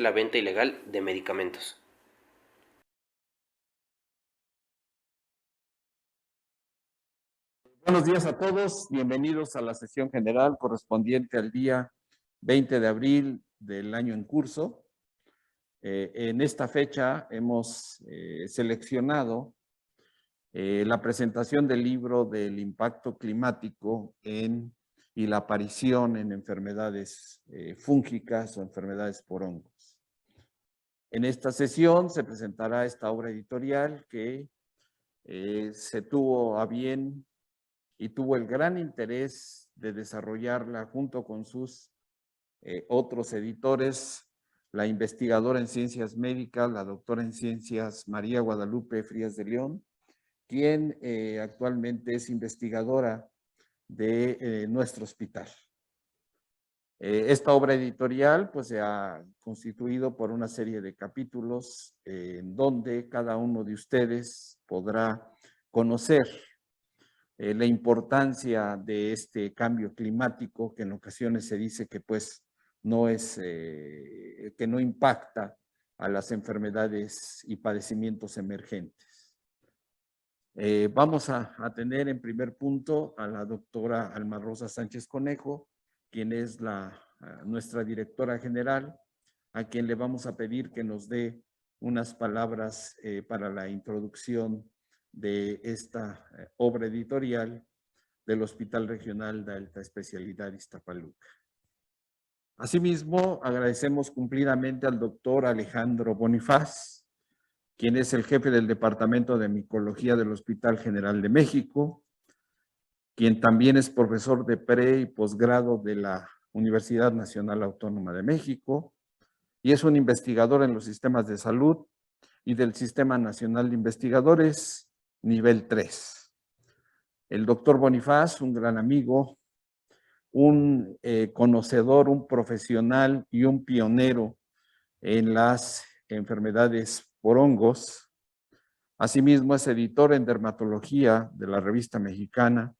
la venta ilegal de medicamentos. Buenos días a todos, bienvenidos a la sesión general correspondiente al día 20 de abril del año en curso. En esta fecha hemos seleccionado la presentación del libro del impacto climático y la aparición en enfermedades fúngicas o enfermedades por hongos. En esta sesión se presentará esta obra editorial que se tuvo a bien y tuvo el gran interés de desarrollarla junto con sus otros editores, la investigadora en ciencias médicas, la doctora en ciencias María Guadalupe Frías de León, quien actualmente es investigadora de nuestro hospital. Esta obra editorial pues, se ha constituido por una serie de capítulos en donde cada uno de ustedes podrá conocer la importancia de este cambio climático, que en ocasiones se dice que pues no es, que no impacta a las enfermedades y padecimientos emergentes. Vamos a tener en primer punto a la doctora Alma Rosa Sánchez Conejo, quien es nuestra directora general, a quien le vamos a pedir que nos dé unas palabras para la introducción de esta obra editorial del Hospital Regional de Alta Especialidad Iztapaluca. Asimismo, agradecemos cumplidamente al doctor Alejandro Bonifaz, quien es el jefe del Departamento de Micología del Hospital General de México, quien también es profesor de pre y posgrado de la Universidad Nacional Autónoma de México y es un investigador en los sistemas de salud y del Sistema Nacional de Investigadores nivel 3. El doctor Bonifaz, un gran amigo, un conocedor, un profesional y un pionero en las enfermedades por hongos. Asimismo, es editor en dermatología de la revista mexicana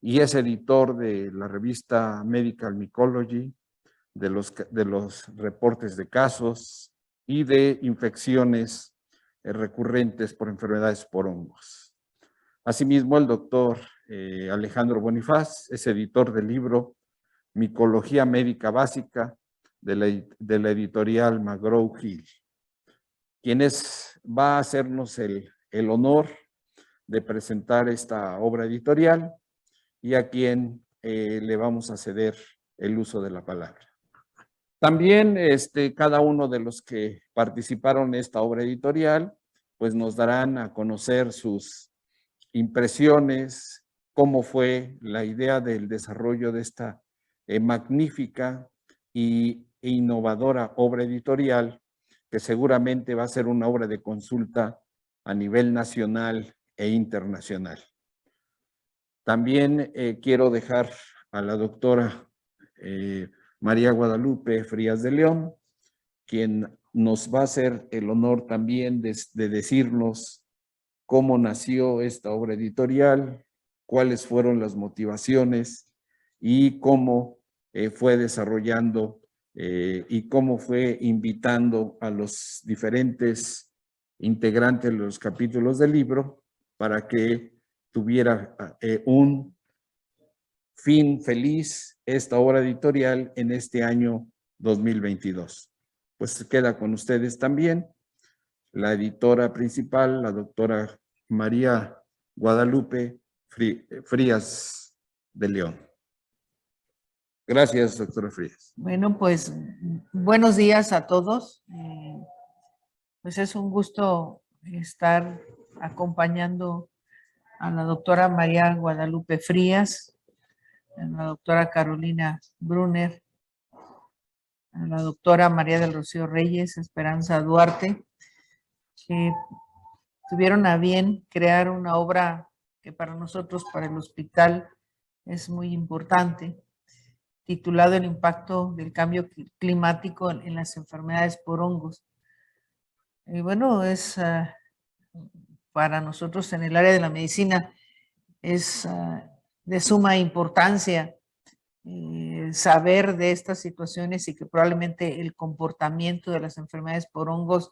y es editor de la revista Medical Mycology, de los reportes de casos y de infecciones recurrentes por enfermedades por hongos. Asimismo, el doctor Alejandro Bonifaz es editor del libro Micología Médica Básica de la editorial McGraw-Hill, quien va a hacernos el honor de presentar esta obra editorial y a quien le vamos a ceder el uso de la palabra. También cada uno de los que participaron en esta obra editorial, pues nos darán a conocer sus impresiones, cómo fue la idea del desarrollo de esta magnífica e innovadora obra editorial, que seguramente va a ser una obra de consulta a nivel nacional e internacional. También quiero dejar a la doctora María Guadalupe Frías de León, quien nos va a hacer el honor también de decirnos cómo nació esta obra editorial, cuáles fueron las motivaciones y cómo fue desarrollando y cómo fue invitando a los diferentes integrantes de los capítulos del libro para que tuviera un fin feliz esta obra editorial en este año 2022. Pues queda con ustedes también la editora principal, la doctora María Guadalupe Frías de León. Gracias, doctora Frías. Bueno, pues buenos días a todos. Pues es un gusto estar acompañando a la doctora María Guadalupe Frías, a la doctora Carolina Brunner, a la doctora María del Rocío Reyes, Esperanza Duarte, que tuvieron a bien crear una obra que para nosotros, para el hospital, es muy importante, titulado El impacto del cambio climático en las enfermedades por hongos. Y bueno, es para nosotros en el área de la medicina, es de suma importancia saber de estas situaciones y que probablemente el comportamiento de las enfermedades por hongos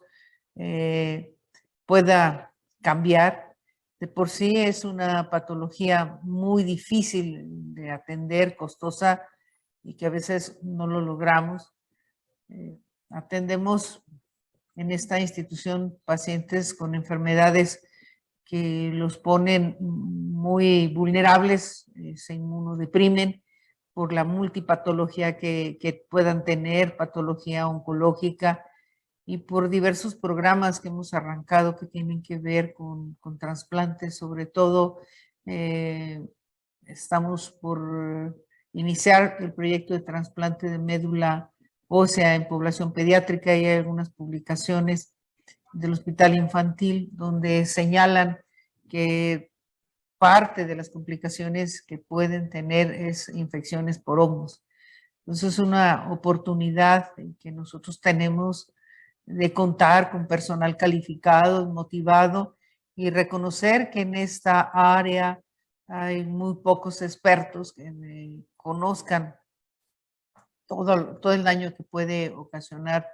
pueda cambiar. De por sí es una patología muy difícil de atender, costosa, y que a veces no lo logramos. Atendemos en esta institución pacientes con enfermedades que los ponen muy vulnerables, se inmunodeprimen por la multipatología que puedan tener, patología oncológica, y por diversos programas que hemos arrancado que tienen que ver con trasplantes. Sobre todo, estamos por iniciar el proyecto de trasplante de médula ósea en población pediátrica, y hay algunas publicaciones del Hospital Infantil donde señalan que parte de las complicaciones que pueden tener es infecciones por hongos. Entonces es una oportunidad que nosotros tenemos de contar con personal calificado, motivado, y reconocer que en esta área hay muy pocos expertos que conozcan todo el daño que puede ocasionar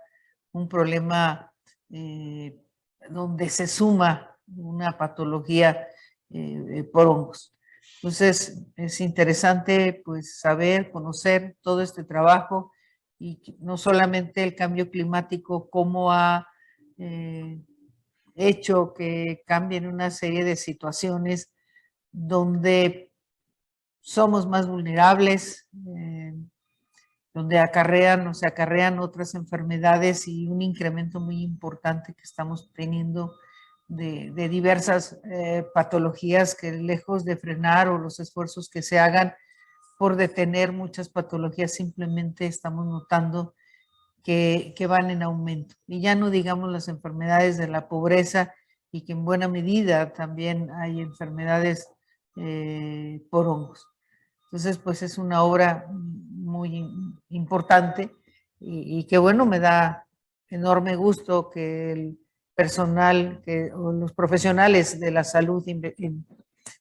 un problema donde se suma una patología por hongos. Entonces, es interesante pues saber, conocer todo este trabajo, y no solamente el cambio climático, cómo ha hecho que cambien una serie de situaciones donde somos más vulnerables, donde se acarrean otras enfermedades, y un incremento muy importante que estamos teniendo de diversas patologías que, lejos de frenar o los esfuerzos que se hagan por detener muchas patologías, simplemente estamos notando que van en aumento. Y ya no digamos las enfermedades de la pobreza, y que en buena medida también hay enfermedades por hongos. Entonces, pues es una obra muy importante, y que bueno, me da enorme gusto que el personal, o los profesionales de la salud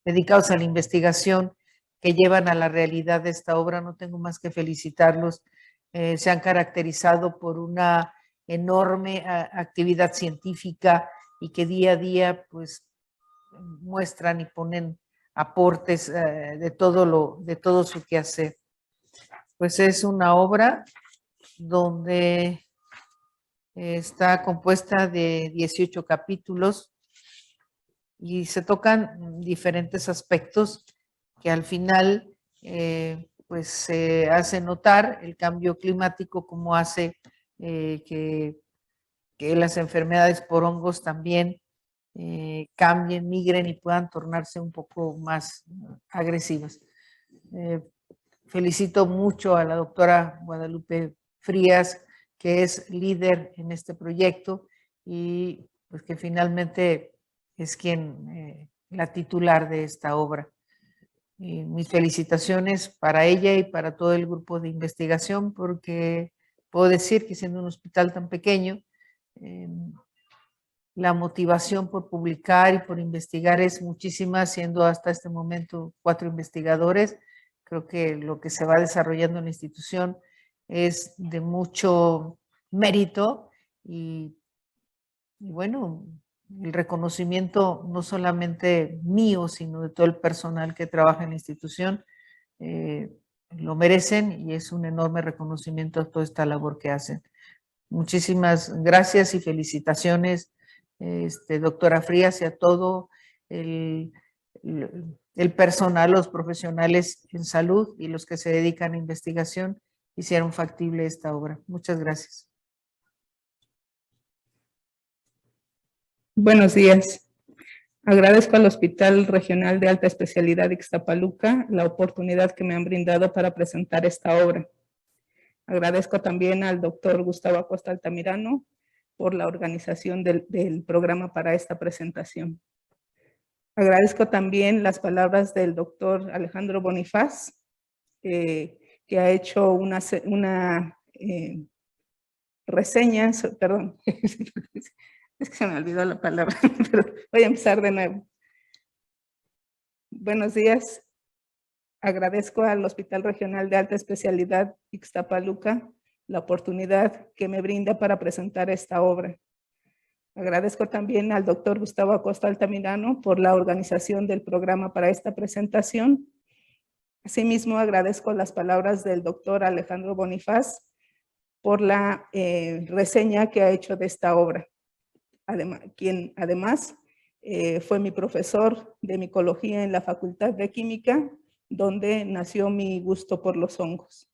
dedicados a la investigación, que llevan a la realidad de esta obra, no tengo más que felicitarlos. Se han caracterizado por una enorme actividad científica, y que día a día pues muestran y ponen aportes de todo su quehacer. Pues es una obra donde está compuesta de 18 capítulos, y se tocan diferentes aspectos que al final pues se hace notar el cambio climático, como hace que las enfermedades por hongos también cambien, migren y puedan tornarse un poco más agresivas. Felicito mucho a la doctora Guadalupe Frías, que es líder en este proyecto, y pues que finalmente es quien la titular de esta obra. Mis felicitaciones para ella y para todo el grupo de investigación, porque puedo decir que, siendo un hospital tan pequeño, la motivación por publicar y por investigar es muchísima, siendo hasta este momento 4 investigadores. Creo que lo que se va desarrollando en la institución es de mucho mérito, y bueno, el reconocimiento no solamente mío, sino de todo el personal que trabaja en la institución, lo merecen, y es un enorme reconocimiento a toda esta labor que hacen. Muchísimas gracias y felicitaciones, doctora Frías, y a todo el personal, los profesionales en salud y los que se dedican a investigación, hicieron factible esta obra. Muchas gracias. Buenos días. Agradezco al Hospital Regional de Alta Especialidad de Ixtapaluca la oportunidad que me han brindado para presentar esta obra. Agradezco también al doctor Gustavo Acosta Altamirano por la organización del programa para esta presentación. Agradezco también las palabras del doctor Alejandro Bonifaz, que ha hecho una reseña, perdón, es que se me olvidó la palabra, pero voy a empezar de nuevo. Buenos días. Agradezco al Hospital Regional de Alta Especialidad Ixtapaluca la oportunidad que me brinda para presentar esta obra. Agradezco también al doctor Gustavo Acosta Altamirano por la organización del programa para esta presentación. Asimismo, agradezco las palabras del doctor Alejandro Bonifaz por la reseña que ha hecho de esta obra, quien además fue mi profesor de micología en la Facultad de Química, donde nació mi gusto por los hongos.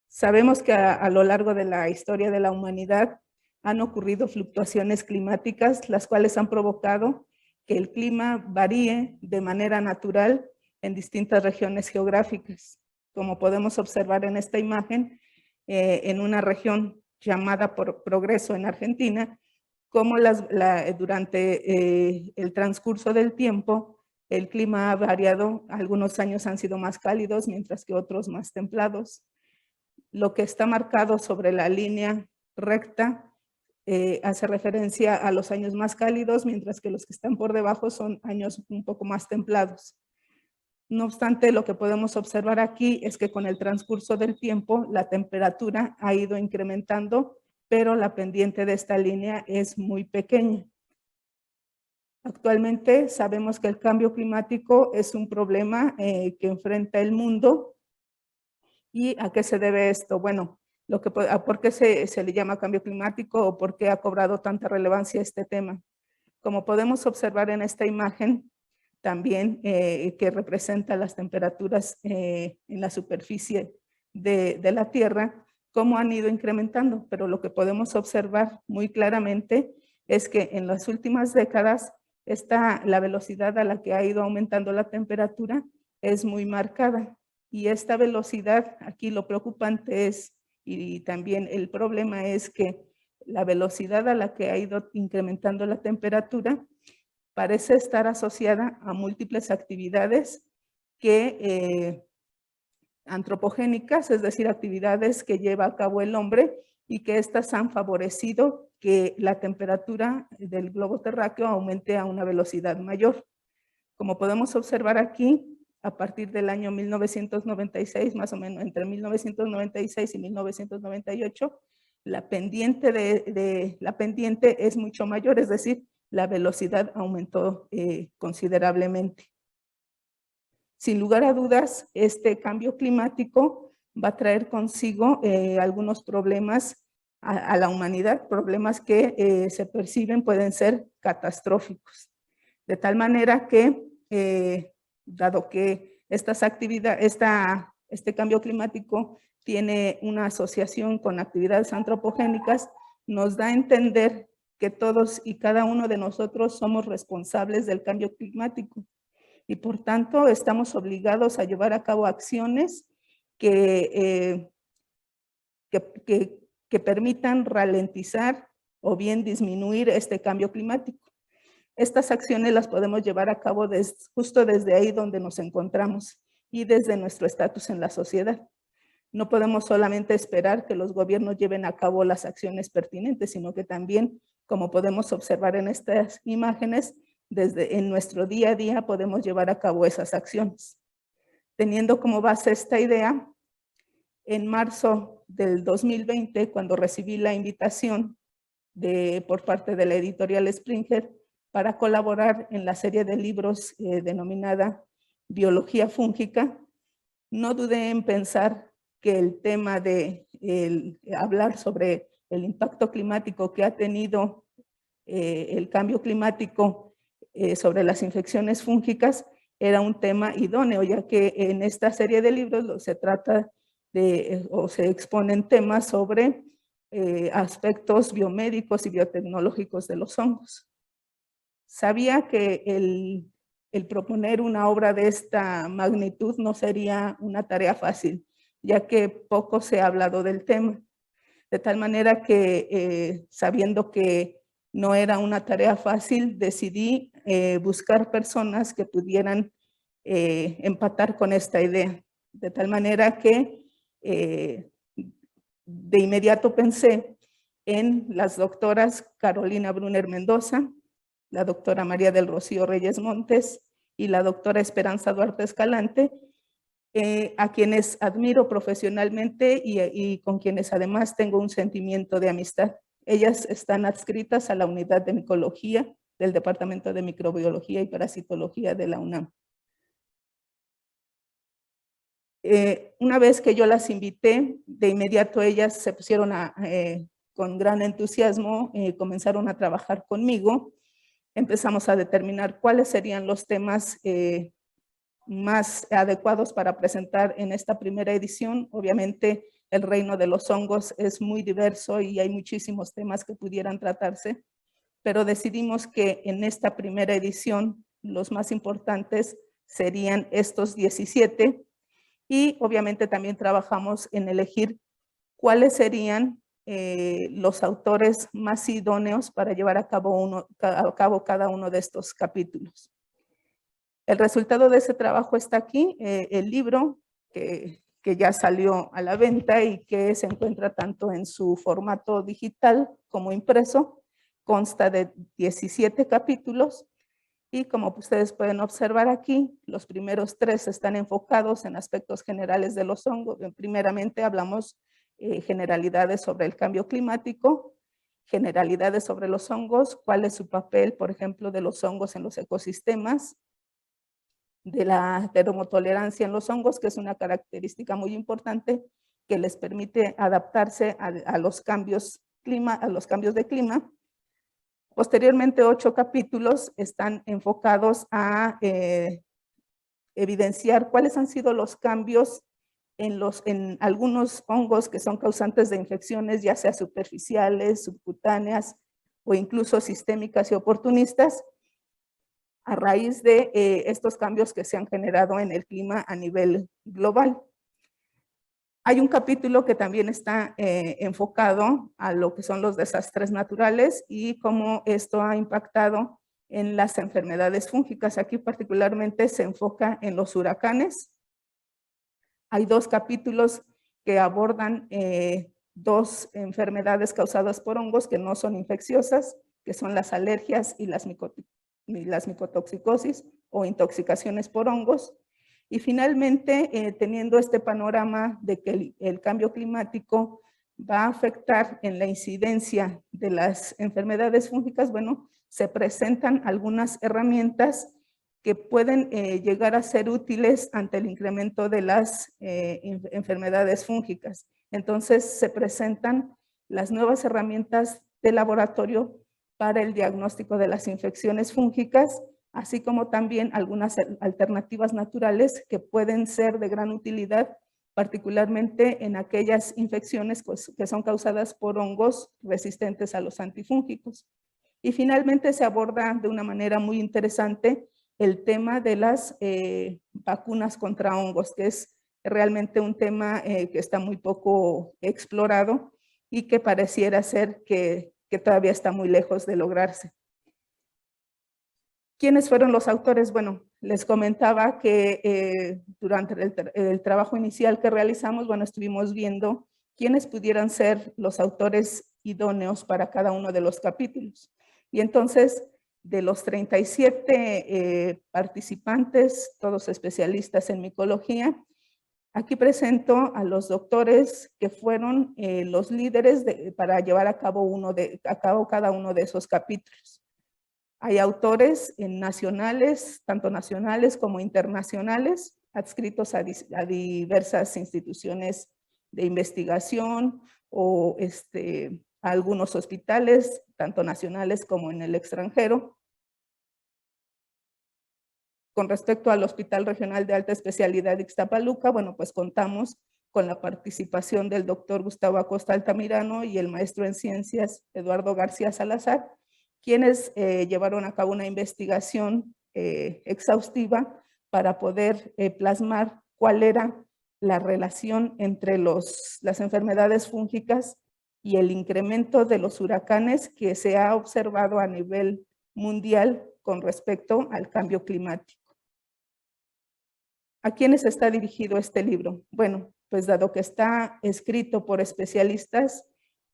Sabemos que a lo largo de la historia de la humanidad han ocurrido fluctuaciones climáticas, las cuales han provocado que el clima varíe de manera natural en distintas regiones geográficas. Como podemos observar en esta imagen, en una región llamada Progreso en Argentina, como durante el transcurso del tiempo, el clima ha variado, algunos años han sido más cálidos, mientras que otros más templados. Lo que está marcado sobre la línea recta hace referencia a los años más cálidos, mientras que los que están por debajo son años un poco más templados. No obstante, lo que podemos observar aquí es que con el transcurso del tiempo, la temperatura ha ido incrementando, pero la pendiente de esta línea es muy pequeña. Actualmente sabemos que el cambio climático es un problema que enfrenta el mundo. ¿Y a qué se debe esto? Bueno, ¿por qué se le llama cambio climático o por qué ha cobrado tanta relevancia este tema? Como podemos observar en esta imagen, también que representa las temperaturas en la superficie de la Tierra, cómo han ido incrementando, pero lo que podemos observar muy claramente es que en las últimas décadas la velocidad a la que ha ido aumentando la temperatura es muy marcada. Y esta velocidad, aquí lo preocupante es, y también el problema es que la velocidad a la que ha ido incrementando la temperatura parece estar asociada a múltiples actividades antropogénicas, es decir, actividades que lleva a cabo el hombre y que estas han favorecido que la temperatura del globo terráqueo aumente a una velocidad mayor. Como podemos observar aquí, a partir del año 1996, más o menos entre 1996 y 1998, la pendiente es mucho mayor, es decir, la velocidad aumentó considerablemente. Sin lugar a dudas, este cambio climático va a traer consigo algunos problemas a la humanidad, problemas que se perciben pueden ser catastróficos. De tal manera que dado que este cambio climático tiene una asociación con actividades antropogénicas, nos da a entender que todos y cada uno de nosotros somos responsables del cambio climático y por tanto estamos obligados a llevar a cabo acciones que permitan ralentizar o bien disminuir este cambio climático. Estas acciones las podemos llevar a cabo justo desde ahí donde nos encontramos y desde nuestro estatus en la sociedad. No podemos solamente esperar que los gobiernos lleven a cabo las acciones pertinentes, sino que también, como podemos observar en estas imágenes, en nuestro día a día podemos llevar a cabo esas acciones. Teniendo como base esta idea, en marzo del 2020, cuando recibí la invitación por parte de la editorial Springer, para colaborar en la serie de libros denominada Biología Fúngica, no dudé en pensar que el tema de hablar sobre el impacto climático que ha tenido el cambio climático sobre las infecciones fúngicas era un tema idóneo, ya que en esta serie de libros se trata o se exponen temas sobre aspectos biomédicos y biotecnológicos de los hongos. Sabía que el proponer una obra de esta magnitud no sería una tarea fácil, ya que poco se ha hablado del tema. De tal manera que, sabiendo que no era una tarea fácil, decidí buscar personas que pudieran empatar con esta idea. De tal manera que de inmediato pensé en las doctoras Carolina Brunner Mendoza, la doctora María del Rocío Reyes Montes y la doctora Esperanza Duarte Escalante, a quienes admiro profesionalmente y con quienes además tengo un sentimiento de amistad. Ellas están adscritas a la unidad de micología del Departamento de Microbiología y Parasitología de la UNAM. Una vez que yo las invité, de inmediato ellas se pusieron con gran entusiasmo, comenzaron a trabajar conmigo. Empezamos a determinar cuáles serían los temas más adecuados para presentar en esta primera edición. Obviamente el reino de los hongos es muy diverso y hay muchísimos temas que pudieran tratarse, pero decidimos que en esta primera edición los más importantes serían estos 17 y obviamente también trabajamos en elegir cuáles serían los autores más idóneos para llevar a cabo cada uno de estos capítulos. El resultado de ese trabajo está aquí, el libro que ya salió a la venta y que se encuentra tanto en su formato digital como impreso. Consta de 17 capítulos y como ustedes pueden observar aquí, los primeros 3 están enfocados en aspectos generales de los hongos. Primeramente hablamos generalidades sobre el cambio climático, generalidades sobre los hongos, cuál es su papel, por ejemplo, de los hongos en los ecosistemas, de la termotolerancia en los hongos, que es una característica muy importante que les permite adaptarse a los cambios de clima. Posteriormente, 8 capítulos están enfocados a evidenciar cuáles han sido los cambios en algunos hongos que son causantes de infecciones, ya sea superficiales, subcutáneas o incluso sistémicas y oportunistas, a raíz de estos cambios que se han generado en el clima a nivel global. Hay un capítulo que también está enfocado a lo que son los desastres naturales y cómo esto ha impactado en las enfermedades fúngicas. Aquí particularmente se enfoca en los huracanes. Hay 2 capítulos que abordan 2 enfermedades causadas por hongos que no son infecciosas, que son las alergias y las micotoxicosis o intoxicaciones por hongos. Y finalmente, teniendo este panorama de que el cambio climático va a afectar en la incidencia de las enfermedades fúngicas, bueno, se presentan algunas herramientas que pueden llegar a ser útiles ante el incremento de las enfermedades fúngicas. Entonces, se presentan las nuevas herramientas de laboratorio para el diagnóstico de las infecciones fúngicas, así como también algunas alternativas naturales que pueden ser de gran utilidad, particularmente en aquellas infecciones que son causadas por hongos resistentes a los antifúngicos. Y finalmente se aborda de una manera muy interesante el tema de las vacunas contra hongos, que es realmente un tema que está muy poco explorado y que pareciera ser que todavía está muy lejos de lograrse. ¿Quiénes fueron los autores? Bueno, les comentaba que durante el trabajo inicial que realizamos, bueno, estuvimos viendo quiénes pudieran ser los autores idóneos para cada uno de los capítulos. Y entonces, de los 37 participantes, todos especialistas en micología, aquí presento a los doctores que fueron los líderes para llevar a cabo cada uno de esos capítulos. Hay autores nacionales, tanto nacionales como internacionales, adscritos a diversas instituciones de investigación o a algunos hospitales, tanto nacionales como en el extranjero. Con respecto al Hospital Regional de Alta Especialidad de Ixtapaluca, bueno, pues contamos con la participación del doctor Gustavo Acosta Altamirano y el maestro en ciencias Eduardo García Salazar, quienes llevaron a cabo una investigación exhaustiva para poder plasmar cuál era la relación entre las enfermedades fúngicas y el incremento de los huracanes que se ha observado a nivel mundial con respecto al cambio climático. ¿A quiénes está dirigido este libro? Bueno, pues dado que está escrito por especialistas,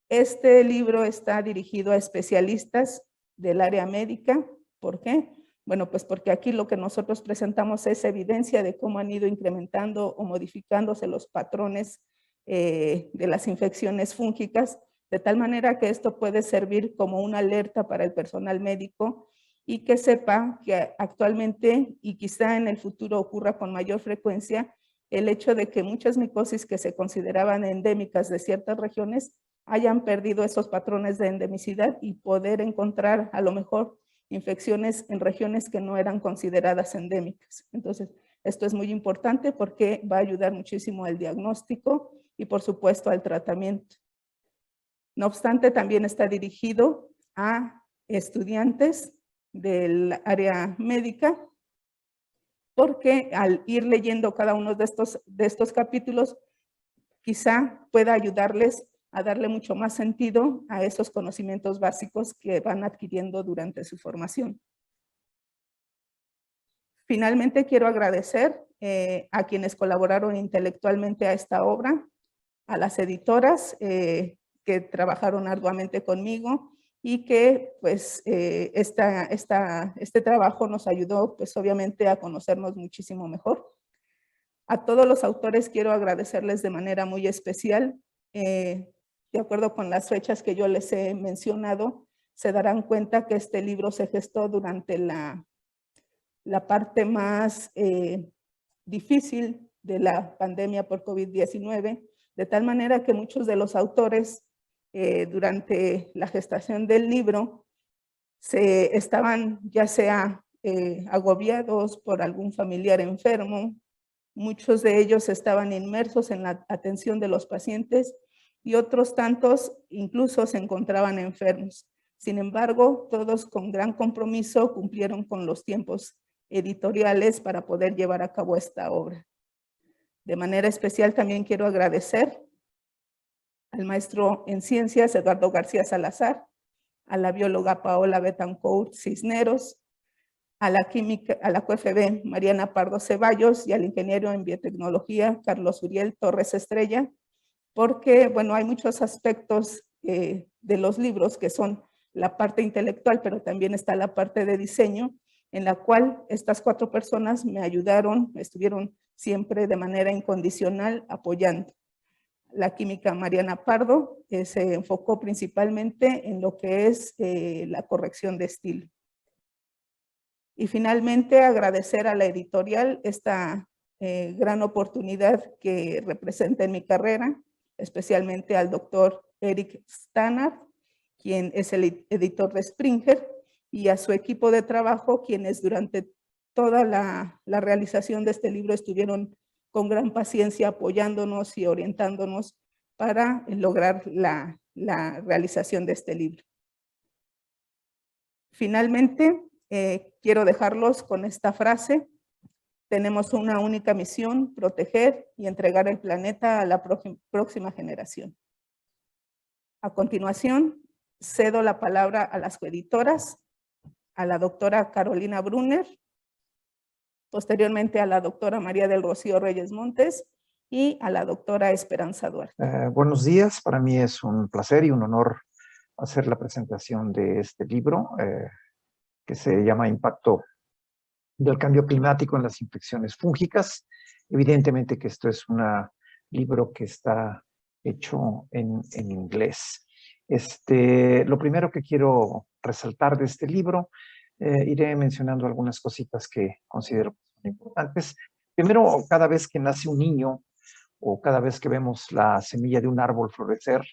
este libro está dirigido a especialistas del área médica. ¿Por qué? Bueno, pues porque aquí lo que nosotros presentamos es evidencia de cómo han ido incrementando o modificándose los patrones de las infecciones fúngicas, de tal manera que esto puede servir como una alerta para el personal médico y que sepa que actualmente y quizá en el futuro ocurra con mayor frecuencia el hecho de que muchas micosis que se consideraban endémicas de ciertas regiones hayan perdido esos patrones de endemicidad y poder encontrar a lo mejor infecciones en regiones que no eran consideradas endémicas. Entonces, esto es muy importante porque va a ayudar muchísimo al diagnóstico y por supuesto al tratamiento. No obstante, también está dirigido a estudiantes del área médica, porque al ir leyendo cada uno de estos capítulos, quizá pueda ayudarles a darle mucho más sentido a esos conocimientos básicos que van adquiriendo durante su formación. Finalmente, quiero agradecer a quienes colaboraron intelectualmente a esta obra, a las editoras que trabajaron arduamente conmigo y que pues este trabajo nos ayudó pues obviamente a conocernos muchísimo mejor. A todos los autores quiero agradecerles de manera muy especial. De acuerdo con las fechas que yo les he mencionado, se darán cuenta que este libro se gestó durante la parte más difícil de la pandemia por COVID-19, de tal manera que muchos de los autores durante la gestación del libro se estaban ya sea agobiados por algún familiar enfermo, muchos de ellos estaban inmersos en la atención de los pacientes y otros tantos incluso se encontraban enfermos. Sin embargo, todos con gran compromiso cumplieron con los tiempos editoriales para poder llevar a cabo esta obra. De manera especial también quiero agradecer al maestro en ciencias Eduardo García Salazar, a la bióloga Paola Betancourt Cisneros, a la QFB Mariana Pardo Ceballos y al ingeniero en biotecnología Carlos Uriel Torres Estrella, porque bueno, hay muchos aspectos de los libros que son la parte intelectual, pero también está la parte de diseño, en la cual estas 4 personas me ayudaron, estuvieron siempre de manera incondicional apoyando. La química Mariana Pardo se enfocó principalmente en lo que es la corrección de estilo. Y finalmente agradecer a la editorial esta gran oportunidad que representa en mi carrera, especialmente al doctor Eric Stannard, quien es el editor de Springer, y a su equipo de trabajo, quienes durante toda la realización de este libro estuvieron con gran paciencia apoyándonos y orientándonos para lograr la realización de este libro. Finalmente, quiero dejarlos con esta frase: tenemos una única misión, proteger y entregar el planeta a la próxima generación. A continuación, cedo la palabra a las coeditoras, a la doctora Carolina Brunner, posteriormente a la doctora María del Rocío Reyes Montes y a la doctora Esperanza Duarte. Buenos días, para mí es un placer y un honor hacer la presentación de este libro que se llama Impacto del Cambio Climático en las Infecciones Fúngicas. Evidentemente que esto es un libro que está hecho en inglés. Lo primero que quiero resaltar de este libro, iré mencionando algunas cositas que considero importantes. Primero, cada vez que nace un niño o cada vez que vemos la semilla de un árbol florecer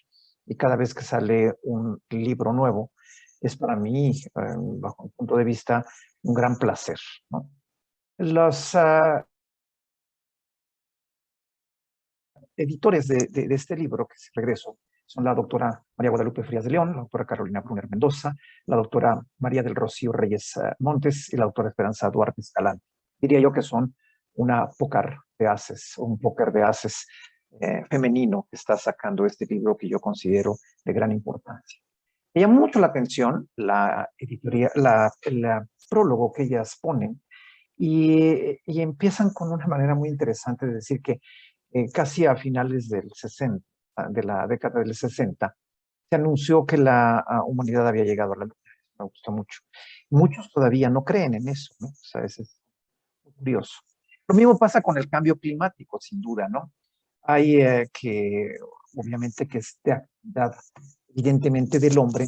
y cada vez que sale un libro nuevo, es para mí, bajo mi punto de vista, un gran placer, ¿no? Los editores de este libro, que regreso, son la doctora María Guadalupe Frías de León, la doctora Carolina Brunner Mendoza, la doctora María del Rocío Reyes Montes y la doctora Esperanza Duarte Escalante. Diría yo que son un póker de haces femenino que está sacando este libro que yo considero de gran importancia. Me llamó mucho la atención el prólogo que ellas ponen y empiezan con una manera muy interesante de decir que casi a finales de la década del 60 se anunció que la humanidad había llegado a la Luna. me gustó mucho. Muchos todavía no creen en eso, ¿no? O sea, es curioso. Lo mismo pasa con el cambio climático, sin duda, ¿no? Hay que, obviamente, que es de actividad, evidentemente, del hombre.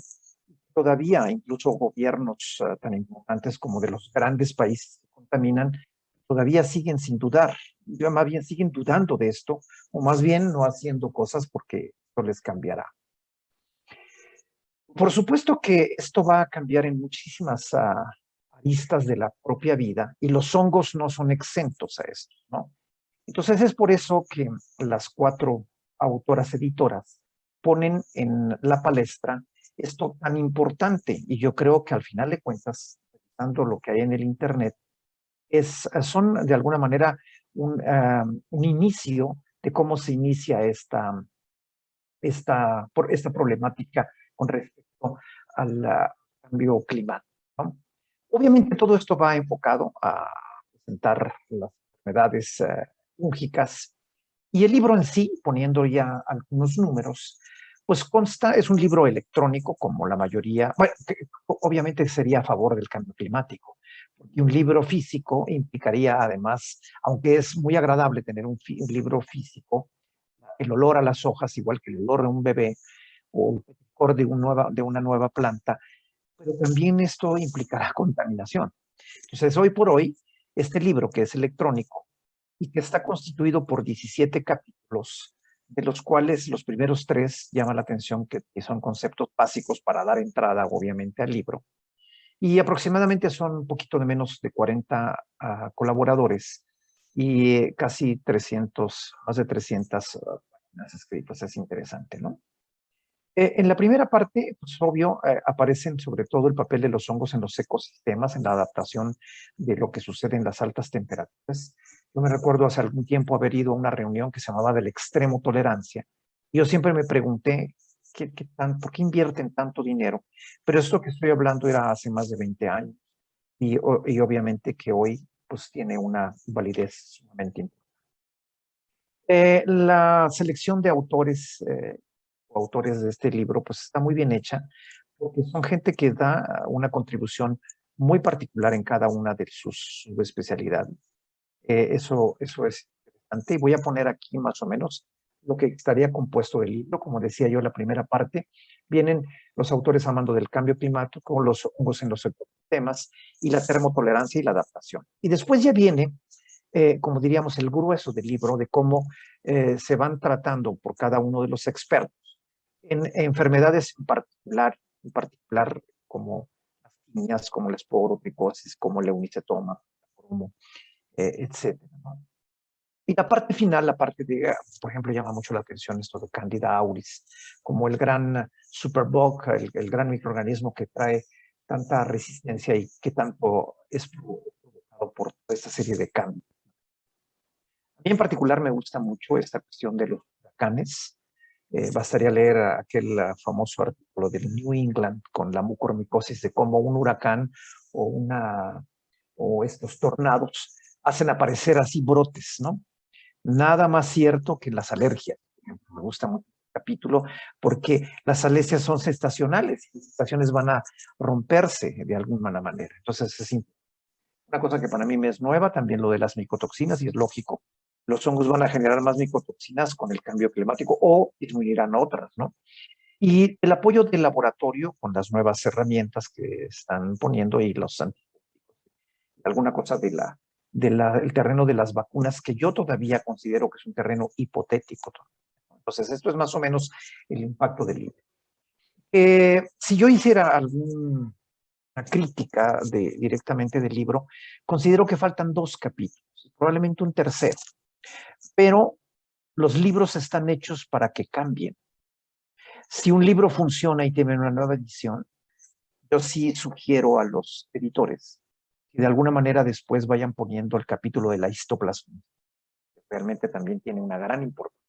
Todavía, incluso gobiernos tan importantes como de los grandes países que contaminan, todavía siguen sin dudar, más bien siguen dudando de esto, o más bien no haciendo cosas porque esto les cambiará. Por supuesto que esto va a cambiar en muchísimas aristas de la propia vida, y los hongos no son exentos a esto, ¿no? Entonces es por eso que las 4 autoras editoras ponen en la palestra esto tan importante, y yo creo que al final de cuentas, revisando lo que hay en el Internet, son de alguna manera un inicio de cómo se inicia esta problemática con respecto al cambio climático, ¿no? Obviamente todo esto va enfocado a presentar las enfermedades fúngicas, y el libro en sí, poniendo ya algunos números, pues consta, es un libro electrónico como la mayoría, bueno, que obviamente sería a favor del cambio climático, porque un libro físico implicaría además, aunque es muy agradable tener un libro físico, el olor a las hojas, igual que el olor de un bebé o el olor de una nueva planta, pero también esto implicará contaminación. Entonces, hoy por hoy, este libro que es electrónico y que está constituido por 17 capítulos, de los cuales los primeros 3 llaman la atención, que son conceptos básicos para dar entrada, obviamente, al libro. Y aproximadamente son un poquito de menos de 40 colaboradores y casi 300, más de 300 páginas escritas. Es interesante, ¿no? En la primera parte, pues obvio, aparecen sobre todo el papel de los hongos en los ecosistemas, en la adaptación de lo que sucede en las altas temperaturas. Yo me recuerdo hace algún tiempo haber ido a una reunión que se llamaba del extremo tolerancia. Y yo siempre me pregunté, ¿por qué invierten tanto dinero? Pero esto que estoy hablando era hace más de 20 años. Y obviamente que hoy pues tiene una validez sumamente importante. La selección de autores autores de este libro, pues está muy bien hecha, porque son gente que da una contribución muy particular en cada una de sus subespecialidades. Eso es interesante. Y voy a poner aquí más o menos lo que estaría compuesto del libro. Como decía yo, la primera parte, vienen los autores hablando del cambio climático, los hongos en los ecosistemas y la termotolerancia y la adaptación. Y después ya viene, como diríamos, el grueso del libro de cómo se van tratando por cada uno de los expertos en enfermedades en particular como las tiñas, como la esporotricosis, como el eumicetoma, como, etcétera, ¿no? Y la parte final, la parte de, por ejemplo, llama mucho la atención esto de Candida auris, como el gran superbug, el gran microorganismo que trae tanta resistencia y que tanto es provocado por toda esta serie de cambios. A mí en particular me gusta mucho esta cuestión de los huracanes. Bastaría leer aquel famoso artículo del New England con la mucormicosis, de cómo un huracán o estos tornados hacen aparecer así brotes, ¿no? Nada más cierto que las alergias. Me gusta mucho el capítulo porque las alergias son estacionales y las estaciones van a romperse de alguna manera. Entonces es una cosa que para mí me es nueva, también lo de las micotoxinas, y es lógico. Los hongos van a generar más micotoxinas con el cambio climático o disminuirán otras, ¿no? Y el apoyo del laboratorio con las nuevas herramientas que están poniendo y los antibióticos. Alguna cosa el terreno de las vacunas, que yo todavía considero que es un terreno hipotético. Entonces, esto es más o menos el impacto del libro. Si yo hiciera alguna crítica directamente del libro, considero que faltan 2 capítulos, probablemente un tercero. Pero los libros están hechos para que cambien. Si un libro funciona y tiene una nueva edición, yo sí sugiero a los editores que de alguna manera después vayan poniendo el capítulo de la histoplasmia, que realmente también tiene una gran importancia.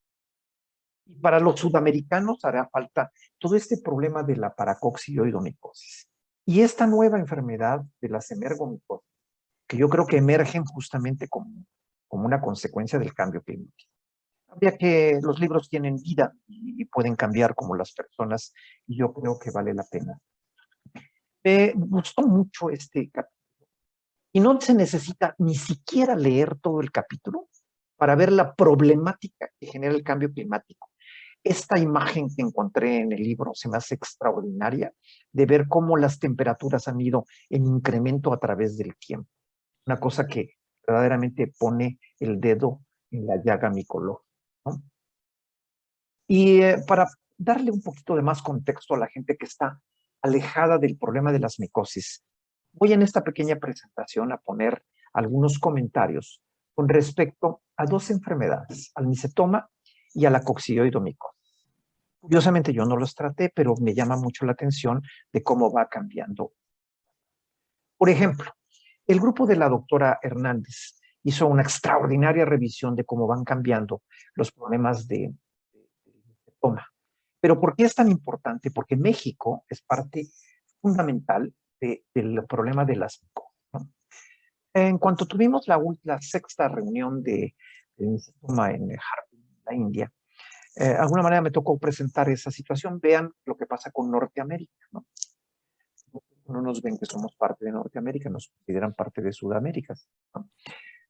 Y para los sudamericanos hará falta todo este problema de la paracoccidioidomicosis y esta nueva enfermedad de la semergomicosis, que yo creo que emergen justamente como una consecuencia del cambio climático. Habría que los libros tienen vida y pueden cambiar como las personas, y yo creo que vale la pena. Me gustó mucho este capítulo. Y no se necesita ni siquiera leer todo el capítulo para ver la problemática que genera el cambio climático. Esta imagen que encontré en el libro se me hace extraordinaria de ver cómo las temperaturas han ido en incremento a través del tiempo. Una cosa que verdaderamente pone el dedo en la llaga micológica, ¿no? Y para darle un poquito de más contexto a la gente que está alejada del problema de las micosis, voy en esta pequeña presentación a poner algunos comentarios con respecto a dos enfermedades, al micetoma y a la coccidioidomicosis. Curiosamente yo no los traté, pero me llama mucho la atención de cómo va cambiando. Por ejemplo, el grupo de la doctora Hernández hizo una extraordinaria revisión de cómo van cambiando los problemas de micetoma. Pero ¿por qué es tan importante? Porque México es parte fundamental del problema de las micosis, ¿no? En cuanto tuvimos la sexta reunión de micetoma en Jharkhand, la India, de alguna manera me tocó presentar esa situación. Vean lo que pasa con Norteamérica, ¿no? No nos ven que somos parte de Norteamérica, nos consideran parte de Sudamérica, ¿no?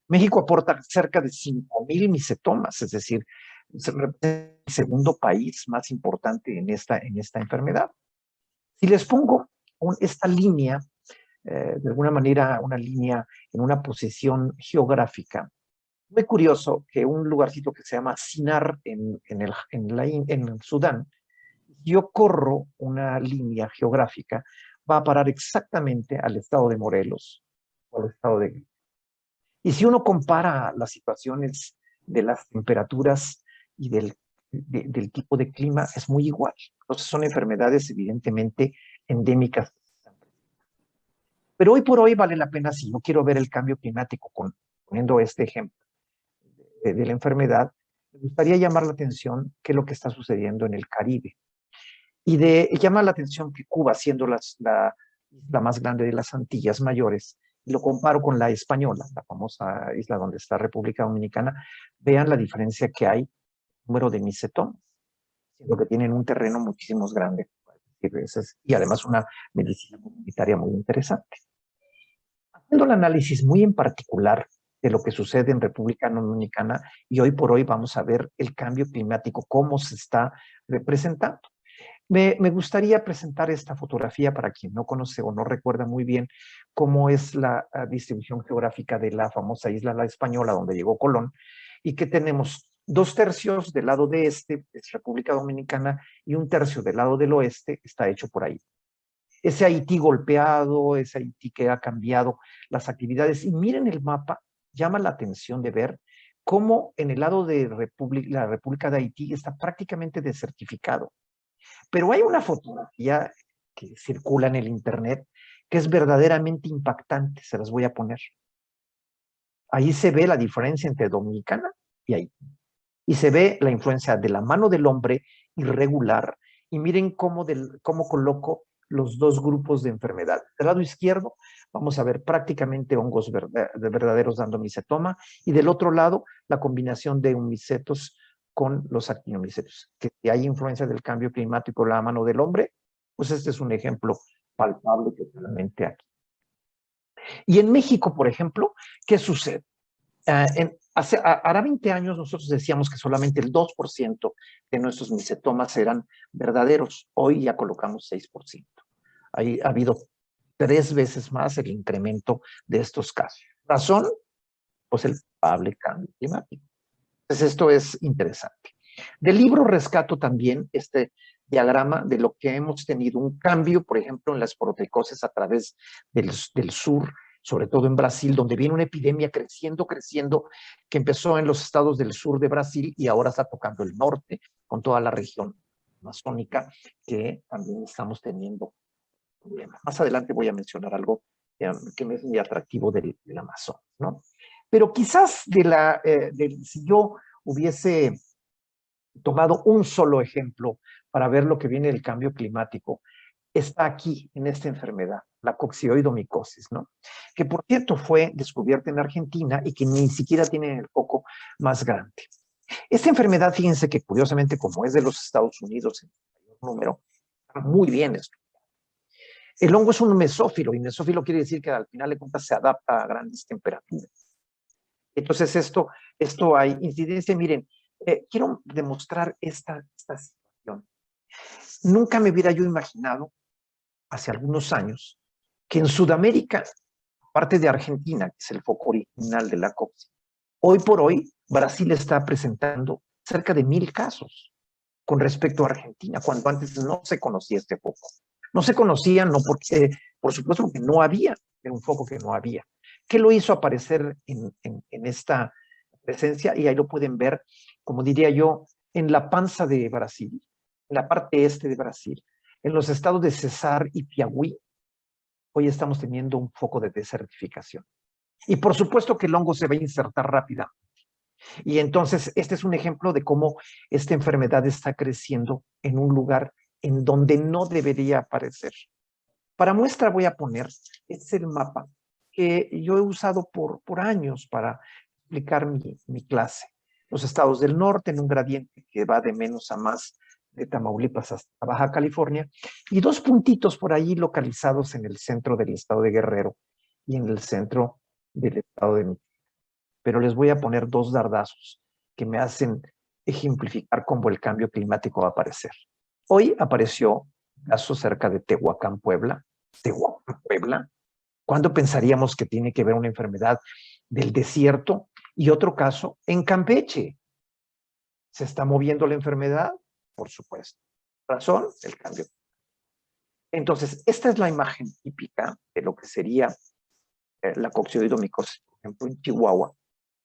México aporta cerca de 5,000 micetomas, es decir, es el segundo país más importante en esta enfermedad. Si les pongo esta línea, de alguna manera una línea en una posición geográfica, muy curioso que un lugarcito que se llama Sinar en el Sudán, yo corro una línea geográfica, va a parar exactamente al estado de Morelos o al estado de... Y si uno compara las situaciones de las temperaturas y del tipo de clima, es muy igual. Entonces son enfermedades evidentemente endémicas. Pero hoy por hoy vale la pena, si yo quiero ver el cambio climático, poniendo este ejemplo de la enfermedad, me gustaría llamar la atención qué es lo que está sucediendo en el Caribe. Y llama la atención que Cuba, siendo la más grande de las Antillas Mayores, y lo comparo con la Española, la famosa isla donde está República Dominicana, vean la diferencia que hay, número de micetomas, siendo que tienen un terreno muchísimo más grande. Y además una medicina comunitaria muy interesante. Haciendo el análisis muy en particular de lo que sucede en República Dominicana, y hoy por hoy vamos a ver el cambio climático, cómo se está representando. Me gustaría presentar esta fotografía para quien no conoce o no recuerda muy bien cómo es la distribución geográfica de la famosa isla La Española, donde llegó Colón, y que tenemos 2/3 del lado de este, es República Dominicana, y 1/3 del lado del oeste está hecho por ahí. Ese Haití golpeado, ese Haití que ha cambiado las actividades. Y miren el mapa, llama la atención de ver cómo en el lado de la República de Haití está prácticamente desertificado. Pero hay una fotografía que circula en el internet que es verdaderamente impactante, se las voy a poner. Ahí se ve la diferencia entre Dominicana y Haití. Y se ve la influencia de la mano del hombre irregular. Y miren cómo coloco los dos grupos de enfermedad. Del lado izquierdo vamos a ver prácticamente hongos verdaderos dando micetoma, y del otro lado la combinación de micetos con los actinomicetos. Que si hay influencia del cambio climático en la mano del hombre, pues este es un ejemplo palpable totalmente aquí. Y en México, por ejemplo, ¿qué sucede? Hará 20 años nosotros decíamos que solamente el 2% de nuestros micetomas eran verdaderos. Hoy ya colocamos 6%. Ha habido 3 veces más el incremento de estos casos. ¿Razón? Pues el probable cambio climático. Entonces esto es interesante. Del libro rescato también este diagrama de lo que hemos tenido un cambio, por ejemplo, en las proteicoses a través del sur, sobre todo en Brasil, donde viene una epidemia creciendo, que empezó en los estados del sur de Brasil y ahora está tocando el norte, con toda la región amazónica, que también estamos teniendo problemas. Más adelante voy a mencionar algo que me es muy atractivo del Amazonas, ¿no? Pero quizás si yo hubiese tomado un solo ejemplo para ver lo que viene del cambio climático, está aquí, en esta enfermedad, la coccidioidomicosis, ¿no? Que por cierto fue descubierta en Argentina y que ni siquiera tiene el foco más grande. Esta enfermedad, fíjense que curiosamente, como es de los Estados Unidos en mayor número, está muy bien estudiada. El hongo es un mesófilo, y mesófilo quiere decir que al final de cuentas se adapta a grandes temperaturas. Entonces esto hay incidencia. Miren, quiero demostrar esta situación. Nunca me hubiera yo imaginado, hace algunos años, que en Sudamérica, aparte de Argentina, que es el foco original de la cocci, hoy por hoy Brasil está presentando cerca de 1000 casos con respecto a Argentina, cuando antes no se conocía este foco. No se conocía, no porque, por supuesto, que no había, era un foco que no había. ¿Qué lo hizo aparecer en esta presencia? Y ahí lo pueden ver, como diría yo, en la panza de Brasil, en la parte este de Brasil, en los estados de Cesar y Piauí. Hoy estamos teniendo un foco de desertificación. Y por supuesto que el hongo se va a insertar rápidamente. Y entonces este es un ejemplo de cómo esta enfermedad está creciendo en un lugar en donde no debería aparecer. Para muestra voy a poner, este es el mapa que yo he usado por años para explicar mi clase. Los estados del norte en un gradiente que va de menos a más, de Tamaulipas hasta Baja California, y 2 puntitos por allí localizados en el centro del estado de Guerrero y en el centro del estado de Michoacán. Pero les voy a poner 2 dardazos que me hacen ejemplificar cómo el cambio climático va a aparecer. Hoy apareció un caso cerca de Tehuacán, Puebla. Tehuacán, Puebla. ¿Cuándo pensaríamos que tiene que ver una enfermedad del desierto? Y otro caso en Campeche. ¿Se está moviendo la enfermedad? Por supuesto. ¿Razón? El cambio. Entonces, esta es la imagen típica de lo que sería la coccidioidomicosis, por ejemplo, en Chihuahua,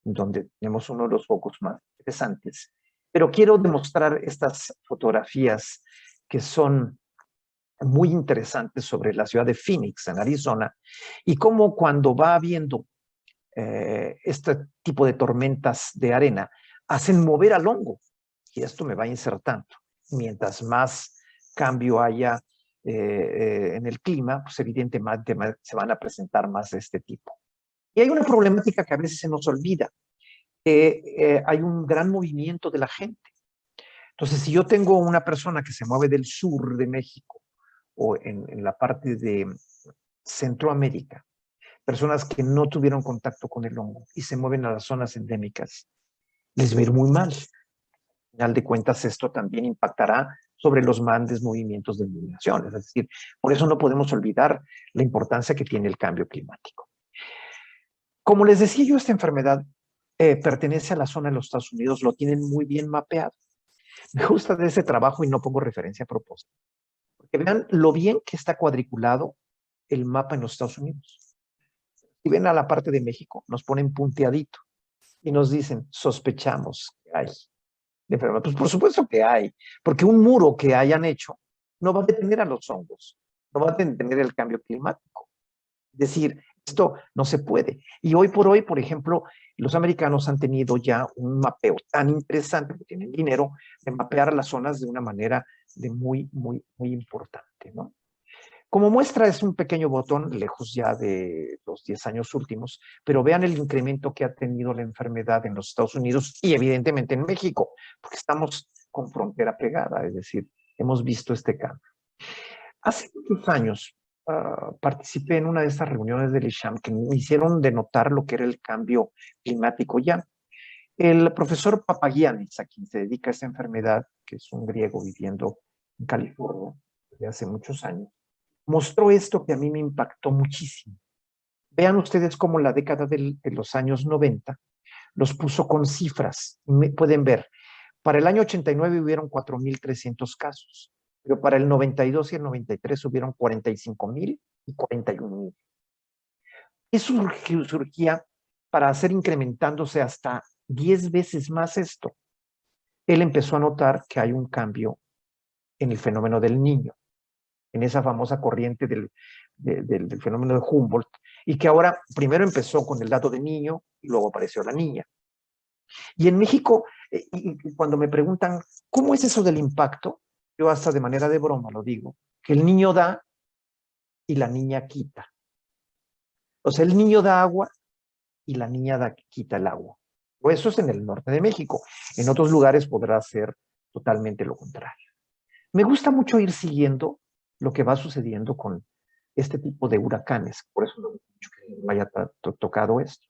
donde tenemos uno de los focos más interesantes. Pero quiero demostrar estas fotografías que son muy interesantes sobre la ciudad de Phoenix, en Arizona, y cómo cuando va habiendo este tipo de tormentas de arena, hacen mover al hongo, y esto me va insertando. Mientras más cambio haya en el clima, pues evidentemente se van a presentar más de este tipo. Y hay una problemática que a veces se nos olvida, que hay un gran movimiento de la gente. Entonces, si yo tengo una persona que se mueve del sur de México o en la parte de Centroamérica, personas que no tuvieron contacto con el hongo y se mueven a las zonas endémicas, les va a ir muy mal. Al final de cuentas, esto también impactará sobre los grandes movimientos de migración. Es decir, por eso no podemos olvidar la importancia que tiene el cambio climático. Como les decía yo, esta enfermedad pertenece a la zona de los Estados Unidos, lo tienen muy bien mapeado. Me gusta de ese trabajo y no pongo referencia a propósito. Porque vean lo bien que está cuadriculado el mapa en los Estados Unidos. Si ven a la parte de México, nos ponen punteadito y nos dicen, sospechamos que hay de enfermedad. Pues por supuesto que hay, porque un muro que hayan hecho no va a detener a los hongos, no va a detener el cambio climático. Es decir, esto no se puede. Y hoy por hoy, por ejemplo, los americanos han tenido ya un mapeo tan interesante, que tienen dinero, de mapear las zonas de una manera muy importante, ¿no? Como muestra es un pequeño botón, lejos ya de los 10 años últimos, pero vean el incremento que ha tenido la enfermedad en los Estados Unidos y evidentemente en México, porque estamos con frontera pegada, es decir, hemos visto este cambio. Hace muchos años participé en una de estas reuniones del ISHAM que me hicieron denotar lo que era el cambio climático ya. El profesor Papagiannis, a quien se dedica a esta enfermedad, que es un griego viviendo en California desde hace muchos años, mostró esto que a mí me impactó muchísimo. Vean ustedes cómo la década de los años 90 los puso con cifras. Pueden ver, para el año 89 hubieron 4.300 casos, pero para el 92 y el 93 hubieron 45.000 y 41.000. Eso surgía para hacer incrementándose hasta 10 veces más esto. Él empezó a notar que hay un cambio en el fenómeno del niño, en esa famosa corriente del fenómeno de Humboldt, y que ahora primero empezó con el dato de niño y luego apareció la niña. Y en México, y cuando me preguntan, ¿cómo es eso del impacto? Yo hasta de manera de broma lo digo, que el niño da y la niña quita. O sea, el niño da agua y la niña quita el agua. O eso es en el norte de México. En otros lugares podrá ser totalmente lo contrario. Me gusta mucho ir siguiendo lo que va sucediendo con este tipo de huracanes. Por eso no mucho que me haya tocado esto.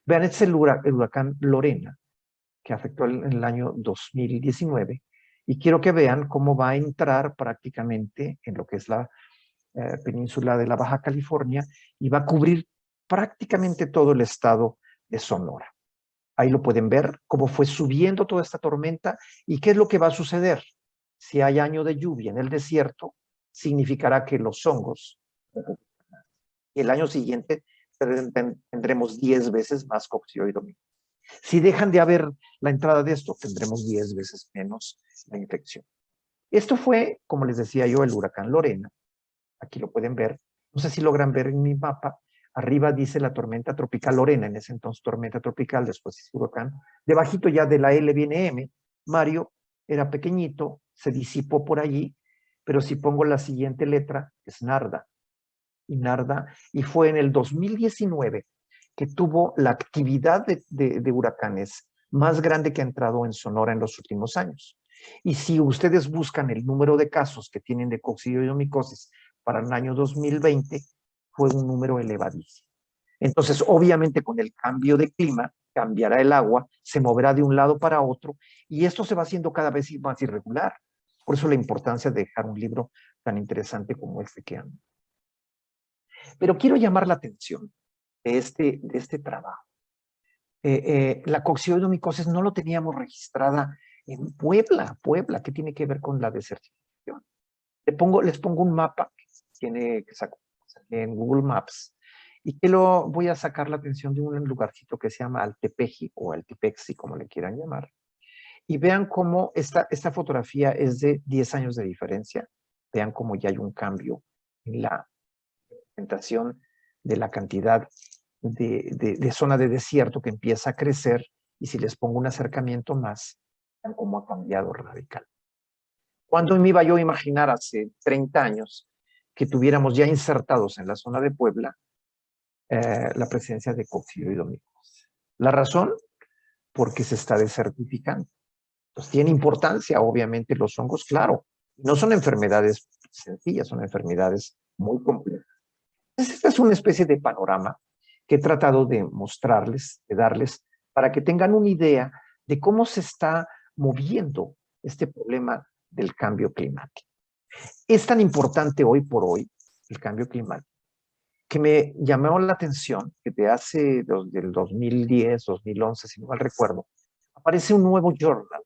Vean, este es el huracán Lorena, que afectó en el año 2019, y quiero que vean cómo va a entrar prácticamente en lo que es la península de la Baja California y va a cubrir prácticamente todo el estado de Sonora. Ahí lo pueden ver, cómo fue subiendo toda esta tormenta y qué es lo que va a suceder. Si hay año de lluvia en el desierto, significará que los hongos, y el año siguiente tendremos 10 veces más coccidioides. Si dejan de haber la entrada de esto, tendremos 10 veces menos la infección. Esto fue, como les decía yo, el huracán Lorena. Aquí lo pueden ver. No sé si logran ver en mi mapa. Arriba dice la tormenta tropical Lorena, en ese entonces tormenta tropical, después es huracán. Debajito ya de la L viene M. Mario era pequeñito, se disipó por allí, pero si pongo la siguiente letra, es Narda. Y fue en el 2019 que tuvo la actividad de huracanes más grande que ha entrado en Sonora en los últimos años. Y si ustedes buscan el número de casos que tienen de coccidioidomicosis para el año 2020, fue un número elevadísimo. Entonces, obviamente, con el cambio de clima, cambiará el agua, se moverá de un lado para otro, y esto se va haciendo cada vez más irregular. Por eso la importancia de dejar un libro tan interesante como este que ando. Pero quiero llamar la atención de este trabajo. La coccidioidomicosis no lo teníamos registrada en Puebla. Puebla, ¿qué tiene que ver con la desertificación? Les pongo un mapa que saqué en Google Maps y que lo voy a sacar la atención de un lugarcito que se llama Altepeji o Altipexi, como le quieran llamar. Y vean cómo esta fotografía es de 10 años de diferencia. Vean cómo ya hay un cambio en la presentación de la cantidad de zona de desierto que empieza a crecer, y si les pongo un acercamiento más, vean cómo ha cambiado radical. ¿Cuándo me iba yo a imaginar hace 30 años que tuviéramos ya insertados en la zona de Puebla la presencia de coccidioidomicosis? La razón, porque se está desertificando. Pues tiene importancia, obviamente, los hongos, claro. No son enfermedades sencillas, son enfermedades muy complejas. Entonces, esta es una especie de panorama que he tratado de mostrarles, de darles, para que tengan una idea de cómo se está moviendo este problema del cambio climático. Es tan importante hoy por hoy el cambio climático que me llamó la atención que del 2010, 2011, si no mal recuerdo, aparece un nuevo journal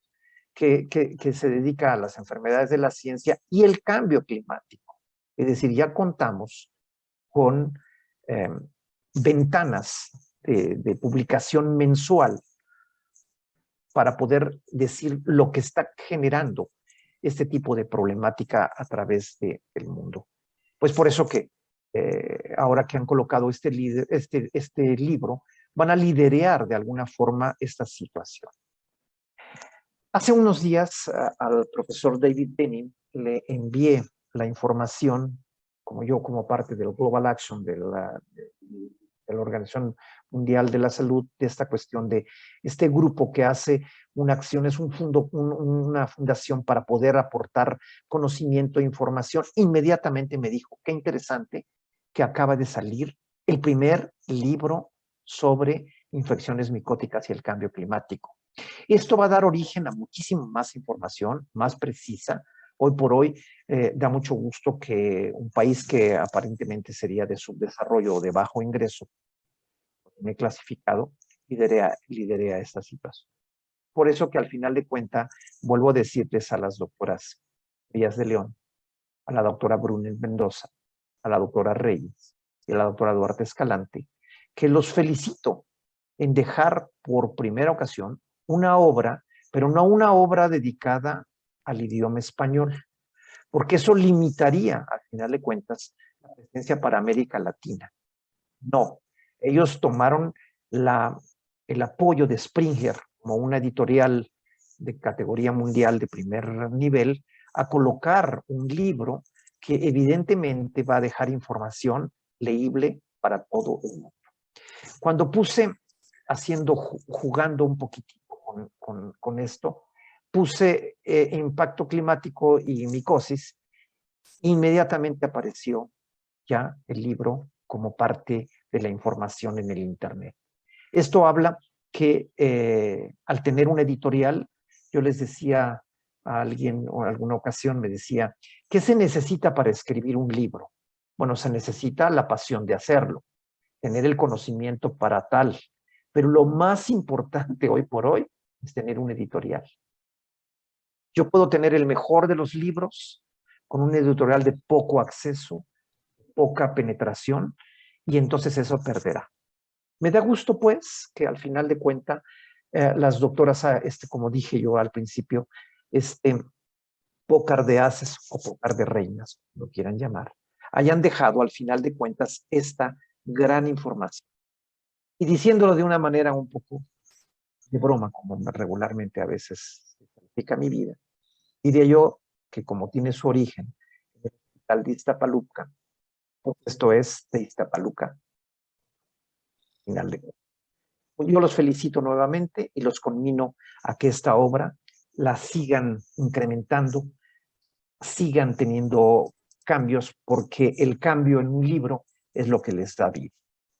que se dedica a las enfermedades de la ciencia y el cambio climático. Es decir, ya contamos con ventanas de publicación mensual para poder decir lo que está generando este tipo de problemática a través del mundo. Pues por eso que ahora que han colocado este libro, van a liderear de alguna forma esta situación. Hace unos días al profesor David Denning le envié la información, como parte del Global Action de la Organización Mundial de la Salud, de esta cuestión de este grupo que hace una acción, es una fundación para poder aportar conocimiento e información. Inmediatamente me dijo, qué interesante que acaba de salir el primer libro sobre infecciones micóticas y el cambio climático. Esto va a dar origen a muchísima más información, más precisa. Hoy por hoy da mucho gusto que un país que aparentemente sería de subdesarrollo o de bajo ingreso, me he clasificado, lidere a esta situación. Por eso que al final de cuentas, vuelvo a decirles a las doctoras Díaz de León, a la doctora Brunel Mendoza, a la doctora Reyes y a la doctora Duarte Escalante, que los felicito en dejar por primera ocasión una obra, pero no una obra dedicada al idioma español, porque eso limitaría, al final de cuentas, la presencia para América Latina. No, ellos tomaron el apoyo de Springer como una editorial de categoría mundial de primer nivel a colocar un libro que evidentemente va a dejar información leíble para todo el mundo. Cuando puse, jugando un poquitito con esto, puse impacto climático y micosis, inmediatamente apareció ya el libro como parte de la información en el Internet. Esto habla que al tener un editorial, yo les decía a alguien, o en alguna ocasión me decía, ¿qué se necesita para escribir un libro? Bueno, se necesita la pasión de hacerlo, tener el conocimiento para tal, pero lo más importante hoy por hoy es tener un editorial. Yo puedo tener el mejor de los libros con un editorial de poco acceso, poca penetración, y entonces eso perderá. Me da gusto, pues, que al final de cuentas, las doctoras, como dije yo al principio, pócar de haces o pócar de reinas, lo quieran llamar, hayan dejado al final de cuentas esta gran información. Y diciéndolo de una manera un poco de broma, como regularmente a veces se practica mi vida, diría yo que como tiene su origen en el hospital de Iztapaluca, pues esto es de Iztapaluca, final de cuentas. Yo los felicito nuevamente y los conmino a que esta obra la sigan incrementando, sigan teniendo cambios, porque el cambio en un libro es lo que les da vida.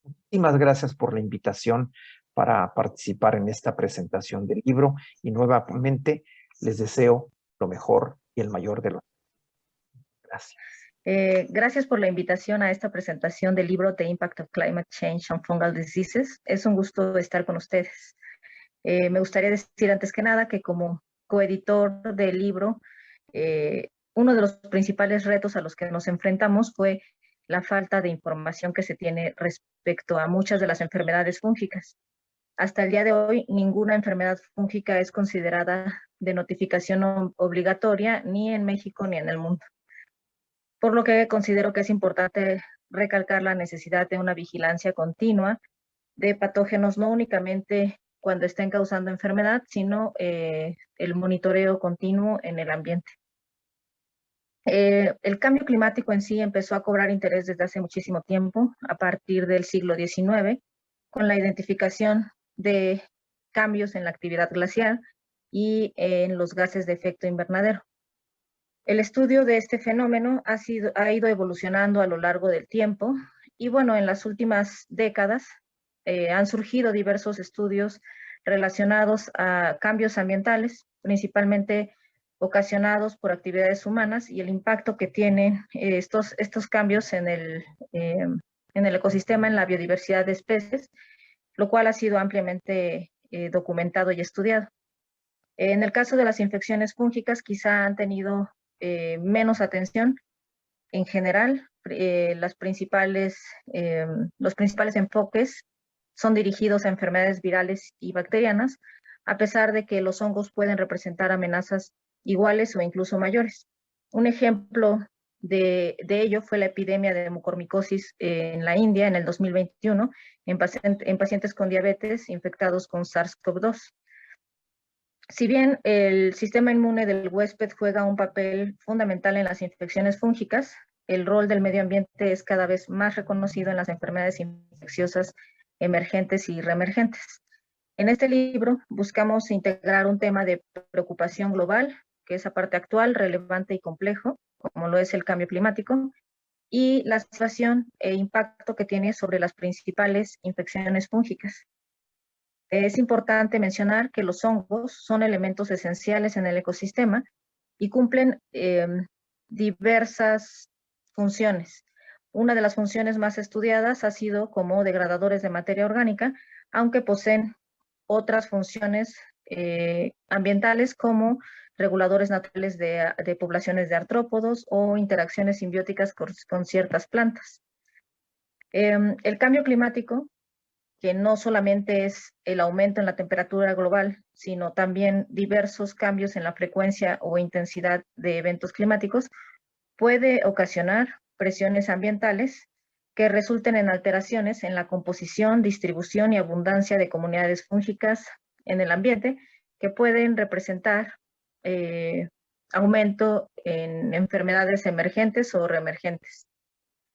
Muchísimas gracias por la invitación para participar en esta presentación del libro y nuevamente les deseo lo mejor y el mayor de los. Gracias. Gracias por la invitación a esta presentación del libro The Impact of Climate Change on Fungal Diseases. Es un gusto estar con ustedes. Me gustaría decir antes que nada que como coeditor del libro, uno de los principales retos a los que nos enfrentamos fue la falta de información que se tiene respecto a muchas de las enfermedades fúngicas. Hasta el día de hoy, ninguna enfermedad fúngica es considerada de notificación obligatoria ni en México ni en el mundo. Por lo que considero que es importante recalcar la necesidad de una vigilancia continua de patógenos, no únicamente cuando estén causando enfermedad, sino el monitoreo continuo en el ambiente. El cambio climático en sí empezó a cobrar interés desde hace muchísimo tiempo, a partir del siglo XIX, con la identificación de cambios en la actividad glacial y en los gases de efecto invernadero. El estudio de este fenómeno ha ido evolucionando a lo largo del tiempo y bueno, en las últimas décadas han surgido diversos estudios relacionados a cambios ambientales, principalmente ocasionados por actividades humanas y el impacto que tienen estos cambios en el ecosistema, en la biodiversidad de especies, lo cual ha sido ampliamente documentado y estudiado. En el caso de las infecciones fúngicas, quizá han tenido menos atención. En general, los principales enfoques son dirigidos a enfermedades virales y bacterianas, a pesar de que los hongos pueden representar amenazas iguales o incluso mayores. Un ejemplo de ello fue la epidemia de mucormicosis en la India en el 2021 en pacientes con diabetes infectados con SARS-CoV-2. Si bien el sistema inmune del huésped juega un papel fundamental en las infecciones fúngicas, el rol del medio ambiente es cada vez más reconocido en las enfermedades infecciosas emergentes y reemergentes. En este libro buscamos integrar un tema de preocupación global, que es aparte actual, relevante y complejo, como lo es el cambio climático, y la situación e impacto que tiene sobre las principales infecciones fúngicas. Es importante mencionar que los hongos son elementos esenciales en el ecosistema y cumplen diversas funciones. Una de las funciones más estudiadas ha sido como degradadores de materia orgánica, aunque poseen otras funciones ambientales como reguladores naturales de poblaciones de artrópodos o interacciones simbióticas con ciertas plantas. El cambio climático, que no solamente es el aumento en la temperatura global, sino también diversos cambios en la frecuencia o intensidad de eventos climáticos, puede ocasionar presiones ambientales que resulten en alteraciones en la composición, distribución y abundancia de comunidades fúngicas en el ambiente, que pueden representar aumento en enfermedades emergentes o reemergentes.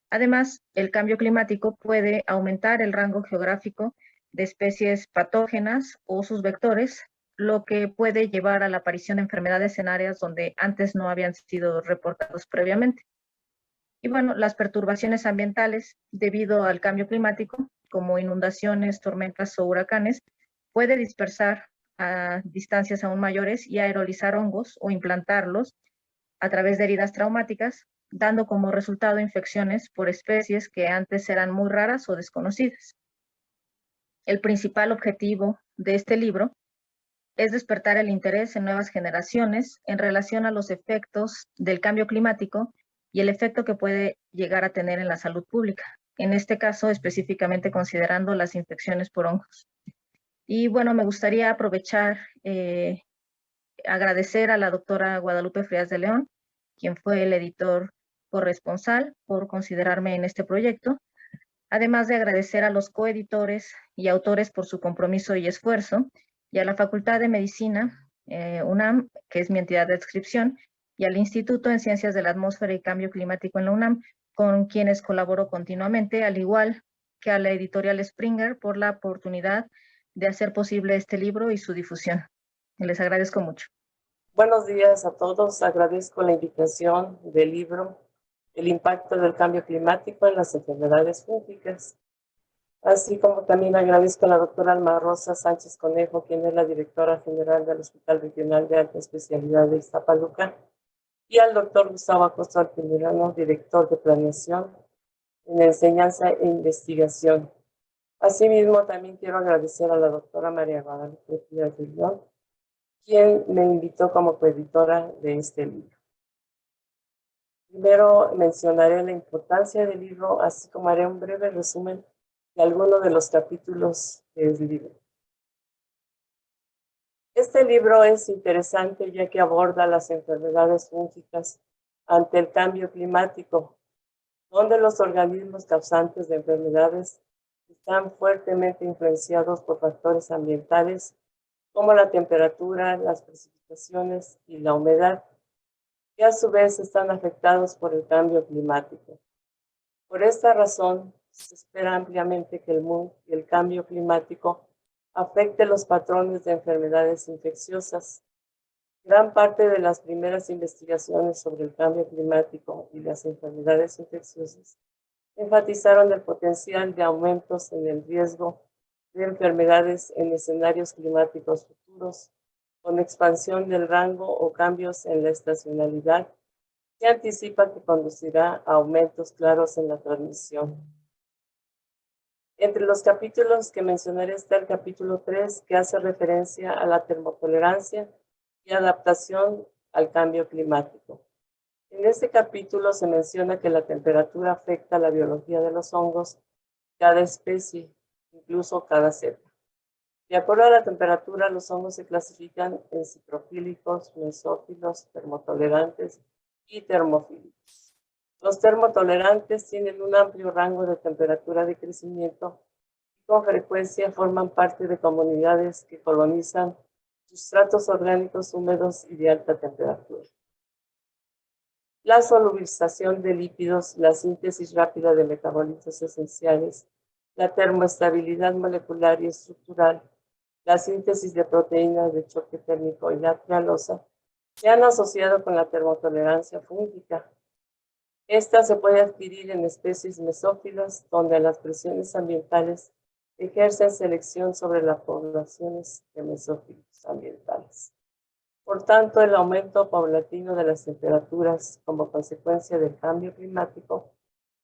Además, el cambio climático puede aumentar el rango geográfico de especies patógenas o sus vectores, lo que puede llevar a la aparición de enfermedades en áreas donde antes no habían sido reportados previamente. Y bueno, las perturbaciones ambientales debido al cambio climático, como inundaciones, tormentas o huracanes, puede dispersar a distancias aún mayores y aerolizar hongos o implantarlos a través de heridas traumáticas, dando como resultado infecciones por especies que antes eran muy raras o desconocidas. El principal objetivo de este libro es despertar el interés en nuevas generaciones en relación a los efectos del cambio climático y el efecto que puede llegar a tener en la salud pública. En este caso, específicamente considerando las infecciones por hongos. Y bueno, me gustaría aprovechar, agradecer a la doctora Guadalupe Frías de León, quien fue el editor corresponsal, por considerarme en este proyecto, además de agradecer a los coeditores y autores por su compromiso y esfuerzo, y a la Facultad de Medicina, UNAM, que es mi entidad de adscripción, y al Instituto en Ciencias de la Atmósfera y Cambio Climático en la UNAM, con quienes colaboro continuamente, al igual que a la editorial Springer por la oportunidad de hacer posible este libro y su difusión. Les agradezco mucho. Buenos días a todos. Agradezco la invitación del libro El impacto del cambio climático en las enfermedades fúngicas. Así como también agradezco a la doctora Alma Rosa Sánchez Conejo, quien es la directora general del Hospital Regional de Alta Especialidad de Iztapaluca, y al doctor Gustavo Acosta Altamirano, director de Planeación en Enseñanza e Investigación. Asimismo, también quiero agradecer a la doctora María Guadalupe Frías de León, quien me invitó como coeditora de este libro. Primero mencionaré la importancia del libro, así como haré un breve resumen de algunos de los capítulos del libro. Este libro es interesante ya que aborda las enfermedades fúngicas ante el cambio climático, donde los organismos causantes de enfermedades están fuertemente influenciados por factores ambientales como la temperatura, las precipitaciones y la humedad, que a su vez están afectados por el cambio climático. Por esta razón, se espera ampliamente que el cambio climático afecte los patrones de enfermedades infecciosas. Gran parte de las primeras investigaciones sobre el cambio climático y las enfermedades infecciosas enfatizaron el potencial de aumentos en el riesgo de enfermedades en escenarios climáticos futuros, con expansión del rango o cambios en la estacionalidad, que anticipa que conducirá a aumentos claros en la transmisión. Entre los capítulos que mencionaré está el capítulo 3, que hace referencia a la termotolerancia y adaptación al cambio climático. En este capítulo se menciona que la temperatura afecta la biología de los hongos, cada especie, incluso cada cepa. De acuerdo a la temperatura, los hongos se clasifican en ciprofílicos, mesófilos, termotolerantes y termofílicos. Los termotolerantes tienen un amplio rango de temperatura de crecimiento y con frecuencia forman parte de comunidades que colonizan sustratos orgánicos húmedos y de alta temperatura. La solubilización de lípidos, la síntesis rápida de metabolitos esenciales, la termoestabilidad molecular y estructural, la síntesis de proteínas de choque térmico y la trialosa se han asociado con la termotolerancia fúngica. Esta se puede adquirir en especies mesófilas, donde las presiones ambientales ejercen selección sobre las poblaciones de mesófilos ambientales. Por tanto, el aumento paulatino de las temperaturas como consecuencia del cambio climático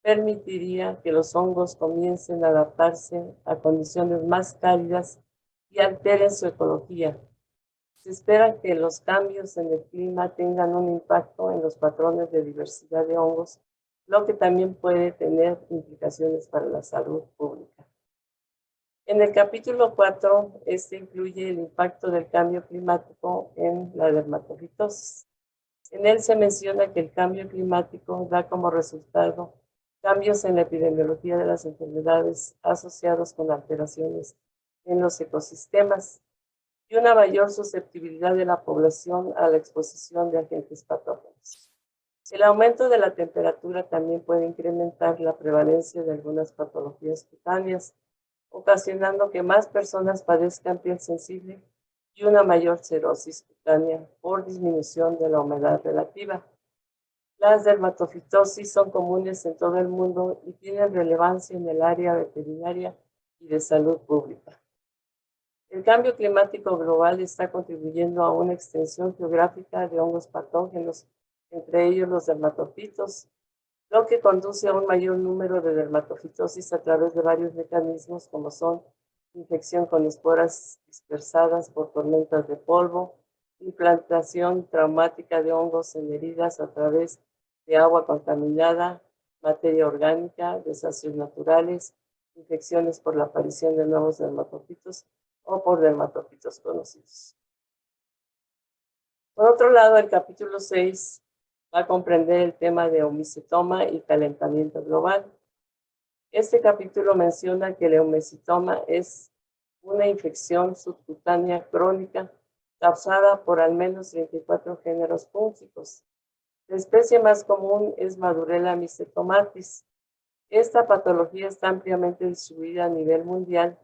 permitiría que los hongos comiencen a adaptarse a condiciones más cálidas y alteren su ecología. Se espera que los cambios en el clima tengan un impacto en los patrones de diversidad de hongos, lo que también puede tener implicaciones para la salud pública. En el capítulo 4, este incluye el impacto del cambio climático en la dermatofitosis. En él se menciona que el cambio climático da como resultado cambios en la epidemiología de las enfermedades asociados con alteraciones en los ecosistemas y una mayor susceptibilidad de la población a la exposición de agentes patógenos. El aumento de la temperatura también puede incrementar la prevalencia de algunas patologías cutáneas, ocasionando que más personas padezcan piel sensible y una mayor cirrosis cutánea por disminución de la humedad relativa. Las dermatofitosis son comunes en todo el mundo y tienen relevancia en el área veterinaria y de salud pública. El cambio climático global está contribuyendo a una extensión geográfica de hongos patógenos, entre ellos los dermatofitos, lo que conduce a un mayor número de dermatofitosis a través de varios mecanismos como son infección con esporas dispersadas por tormentas de polvo, implantación traumática de hongos en heridas a través de agua contaminada, materia orgánica, desastres naturales, infecciones por la aparición de nuevos dermatofitos o por dermatofitos conocidos. Por otro lado, el capítulo 6 va a comprender el tema de eumicetoma y calentamiento global. Este capítulo menciona que el eumicetoma es una infección subcutánea crónica causada por al menos 34 géneros fúngicos. La especie más común es Madurella mycetomatis. Esta patología está ampliamente distribuida a nivel mundial,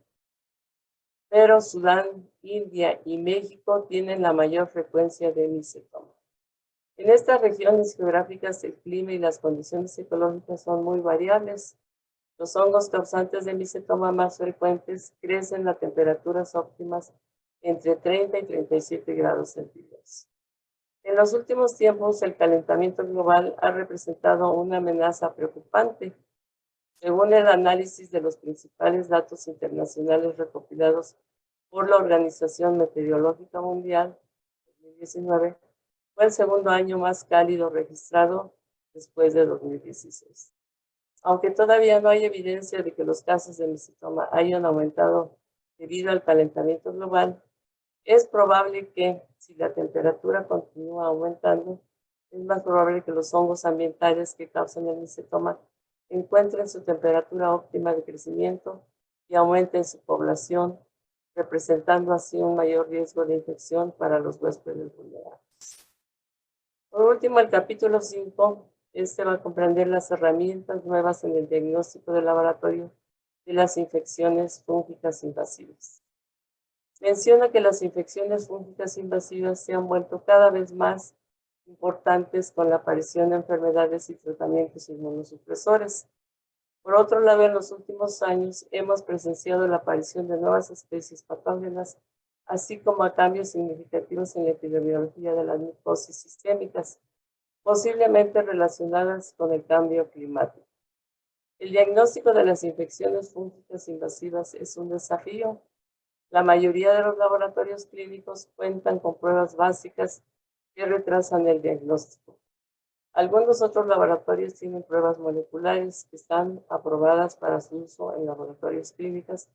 pero Sudán, India y México tienen la mayor frecuencia de micetoma. En estas regiones geográficas el clima y las condiciones ecológicas son muy variables. Los hongos causantes de micetoma más frecuentes crecen a temperaturas óptimas entre 30 y 37 grados centígrados. En los últimos tiempos, el calentamiento global ha representado una amenaza preocupante. Según el análisis de los principales datos internacionales recopilados por la Organización Meteorológica Mundial, 2019, fue el segundo año más cálido registrado después de 2016. Aunque todavía no hay evidencia de que los casos de micetoma hayan aumentado debido al calentamiento global, es probable que, si la temperatura continúa aumentando, es más probable que los hongos ambientales que causan el micetoma encuentren su temperatura óptima de crecimiento y aumenten su población, representando así un mayor riesgo de infección para los huéspedes vulnerables. Por último, el capítulo 5, va a comprender las herramientas nuevas en el diagnóstico de laboratorio de las infecciones fúngicas invasivas. Menciona que las infecciones fúngicas invasivas se han vuelto cada vez más importantes con la aparición de enfermedades y tratamientos inmunosupresores. Por otro lado, en los últimos años hemos presenciado la aparición de nuevas especies patógenas, así como a cambios significativos en la epidemiología de las micosis sistémicas, posiblemente relacionadas con el cambio climático. El diagnóstico de las infecciones fúngicas invasivas es un desafío. La mayoría de los laboratorios clínicos cuentan con pruebas básicas que retrasan el diagnóstico. Algunos otros laboratorios tienen pruebas moleculares que están aprobadas para su uso en laboratorios clínicos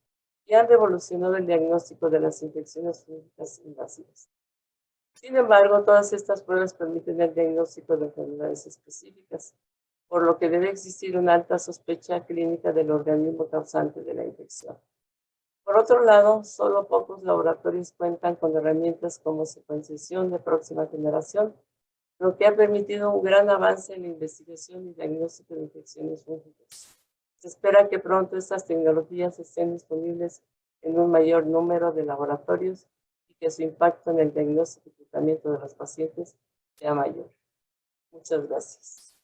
y han revolucionado el diagnóstico de las infecciones fúngicas invasivas. Sin embargo, todas estas pruebas permiten el diagnóstico de enfermedades específicas, por lo que debe existir una alta sospecha clínica del organismo causante de la infección. Por otro lado, solo pocos laboratorios cuentan con herramientas como secuenciación de próxima generación, lo que ha permitido un gran avance en la investigación y diagnóstico de infecciones fúngicas. Se espera que pronto estas tecnologías estén disponibles en un mayor número de laboratorios y que su impacto en el diagnóstico y tratamiento de los pacientes sea mayor. Muchas gracias.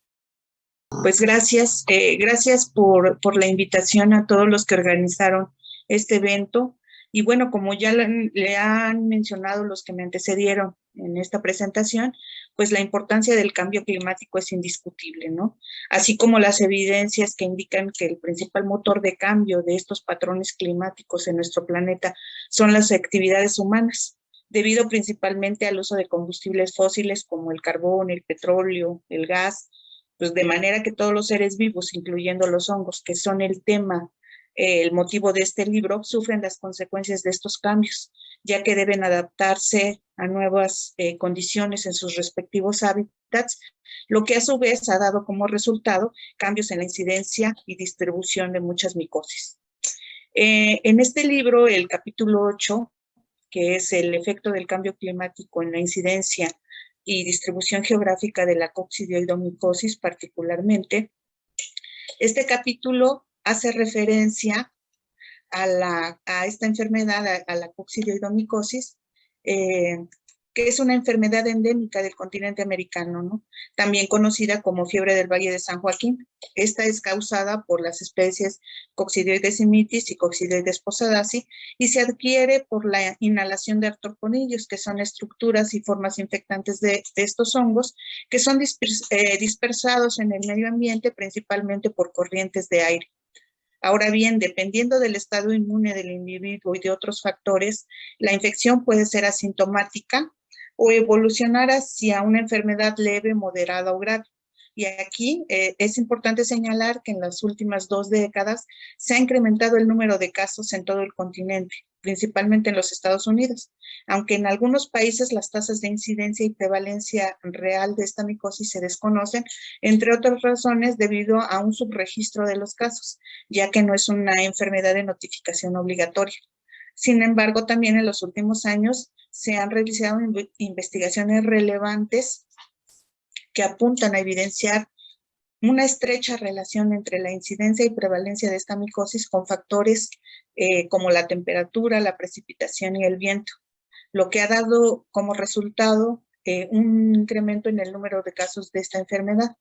Pues gracias, gracias por la invitación a todos los que organizaron este evento. Y bueno, como ya le han mencionado los que me antecedieron en esta presentación, pues la importancia del cambio climático es indiscutible, ¿no? Así como las evidencias que indican que el principal motor de cambio de estos patrones climáticos en nuestro planeta son las actividades humanas, debido principalmente al uso de combustibles fósiles como el carbón, el petróleo, el gas, pues de manera que todos los seres vivos, incluyendo los hongos, que son el tema, el motivo de este libro, sufren las consecuencias de estos cambios, ya que deben adaptarse a nuevas condiciones en sus respectivos hábitats, lo que a su vez ha dado como resultado cambios en la incidencia y distribución de muchas micosis. En este libro, el capítulo 8, que es el efecto del cambio climático en la incidencia y distribución geográfica de la coccidioidomicosis particularmente, este capítulo hace referencia a esta enfermedad, a la coccidioidomicosis, que es una enfermedad endémica del continente americano, ¿no? También conocida como fiebre del Valle de San Joaquín. Esta es causada por las especies Coccidioides simitis y Coccidioides posadacea y se adquiere por la inhalación de artropodillos, que son estructuras y formas infectantes de estos hongos, que son dispersados en el medio ambiente principalmente por corrientes de aire. Ahora bien, dependiendo del estado inmune del individuo y de otros factores, la infección puede ser asintomática o evolucionar hacia una enfermedad leve, moderada o grave. Y aquí es importante señalar que en las últimas 2 décadas se ha incrementado el número de casos en todo el continente, principalmente en los Estados Unidos, aunque en algunos países las tasas de incidencia y prevalencia real de esta micosis se desconocen, entre otras razones debido a un subregistro de los casos, ya que no es una enfermedad de notificación obligatoria. Sin embargo, también en los últimos años se han realizado investigaciones relevantes que apuntan a evidenciar una estrecha relación entre la incidencia y prevalencia de esta micosis con factores como la temperatura, la precipitación y el viento, lo que ha dado como resultado un incremento en el número de casos de esta enfermedad,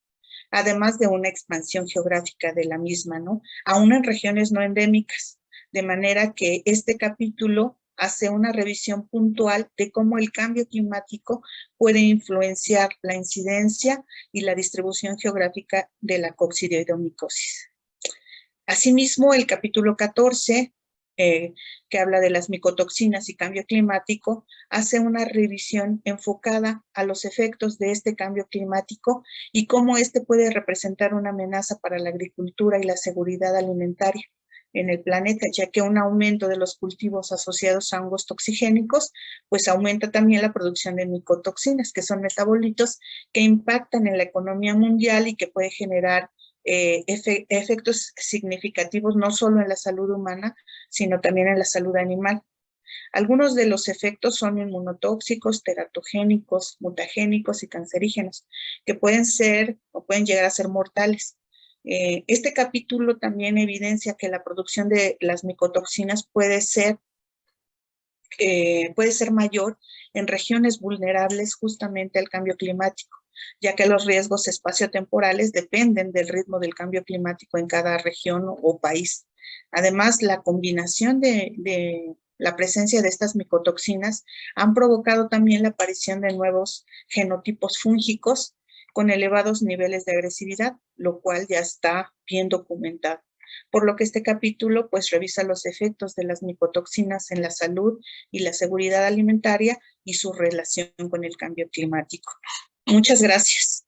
además de una expansión geográfica de la misma, ¿no? Aún en regiones no endémicas, de manera que este capítulo hace una revisión puntual de cómo el cambio climático puede influenciar la incidencia y la distribución geográfica de la coccidioidomicosis. Asimismo, el capítulo 14, que habla de las micotoxinas y cambio climático, hace una revisión enfocada a los efectos de este cambio climático y cómo este puede representar una amenaza para la agricultura y la seguridad alimentaria en el planeta, ya que un aumento de los cultivos asociados a hongos toxigénicos, pues aumenta también la producción de micotoxinas, que son metabolitos que impactan en la economía mundial y que puede generar efectos significativos no solo en la salud humana, sino también en la salud animal. Algunos de los efectos son inmunotóxicos, teratogénicos, mutagénicos y cancerígenos, que pueden ser o pueden llegar a ser mortales. Este capítulo también evidencia que la producción de las micotoxinas puede ser mayor en regiones vulnerables justamente al cambio climático, ya que los riesgos espaciotemporales dependen del ritmo del cambio climático en cada región o país. Además, la combinación de la presencia de estas micotoxinas han provocado también la aparición de nuevos genotipos fúngicos con elevados niveles de agresividad, lo cual ya está bien documentado. Por lo que este capítulo pues revisa los efectos de las micotoxinas en la salud y la seguridad alimentaria y su relación con el cambio climático. Muchas gracias.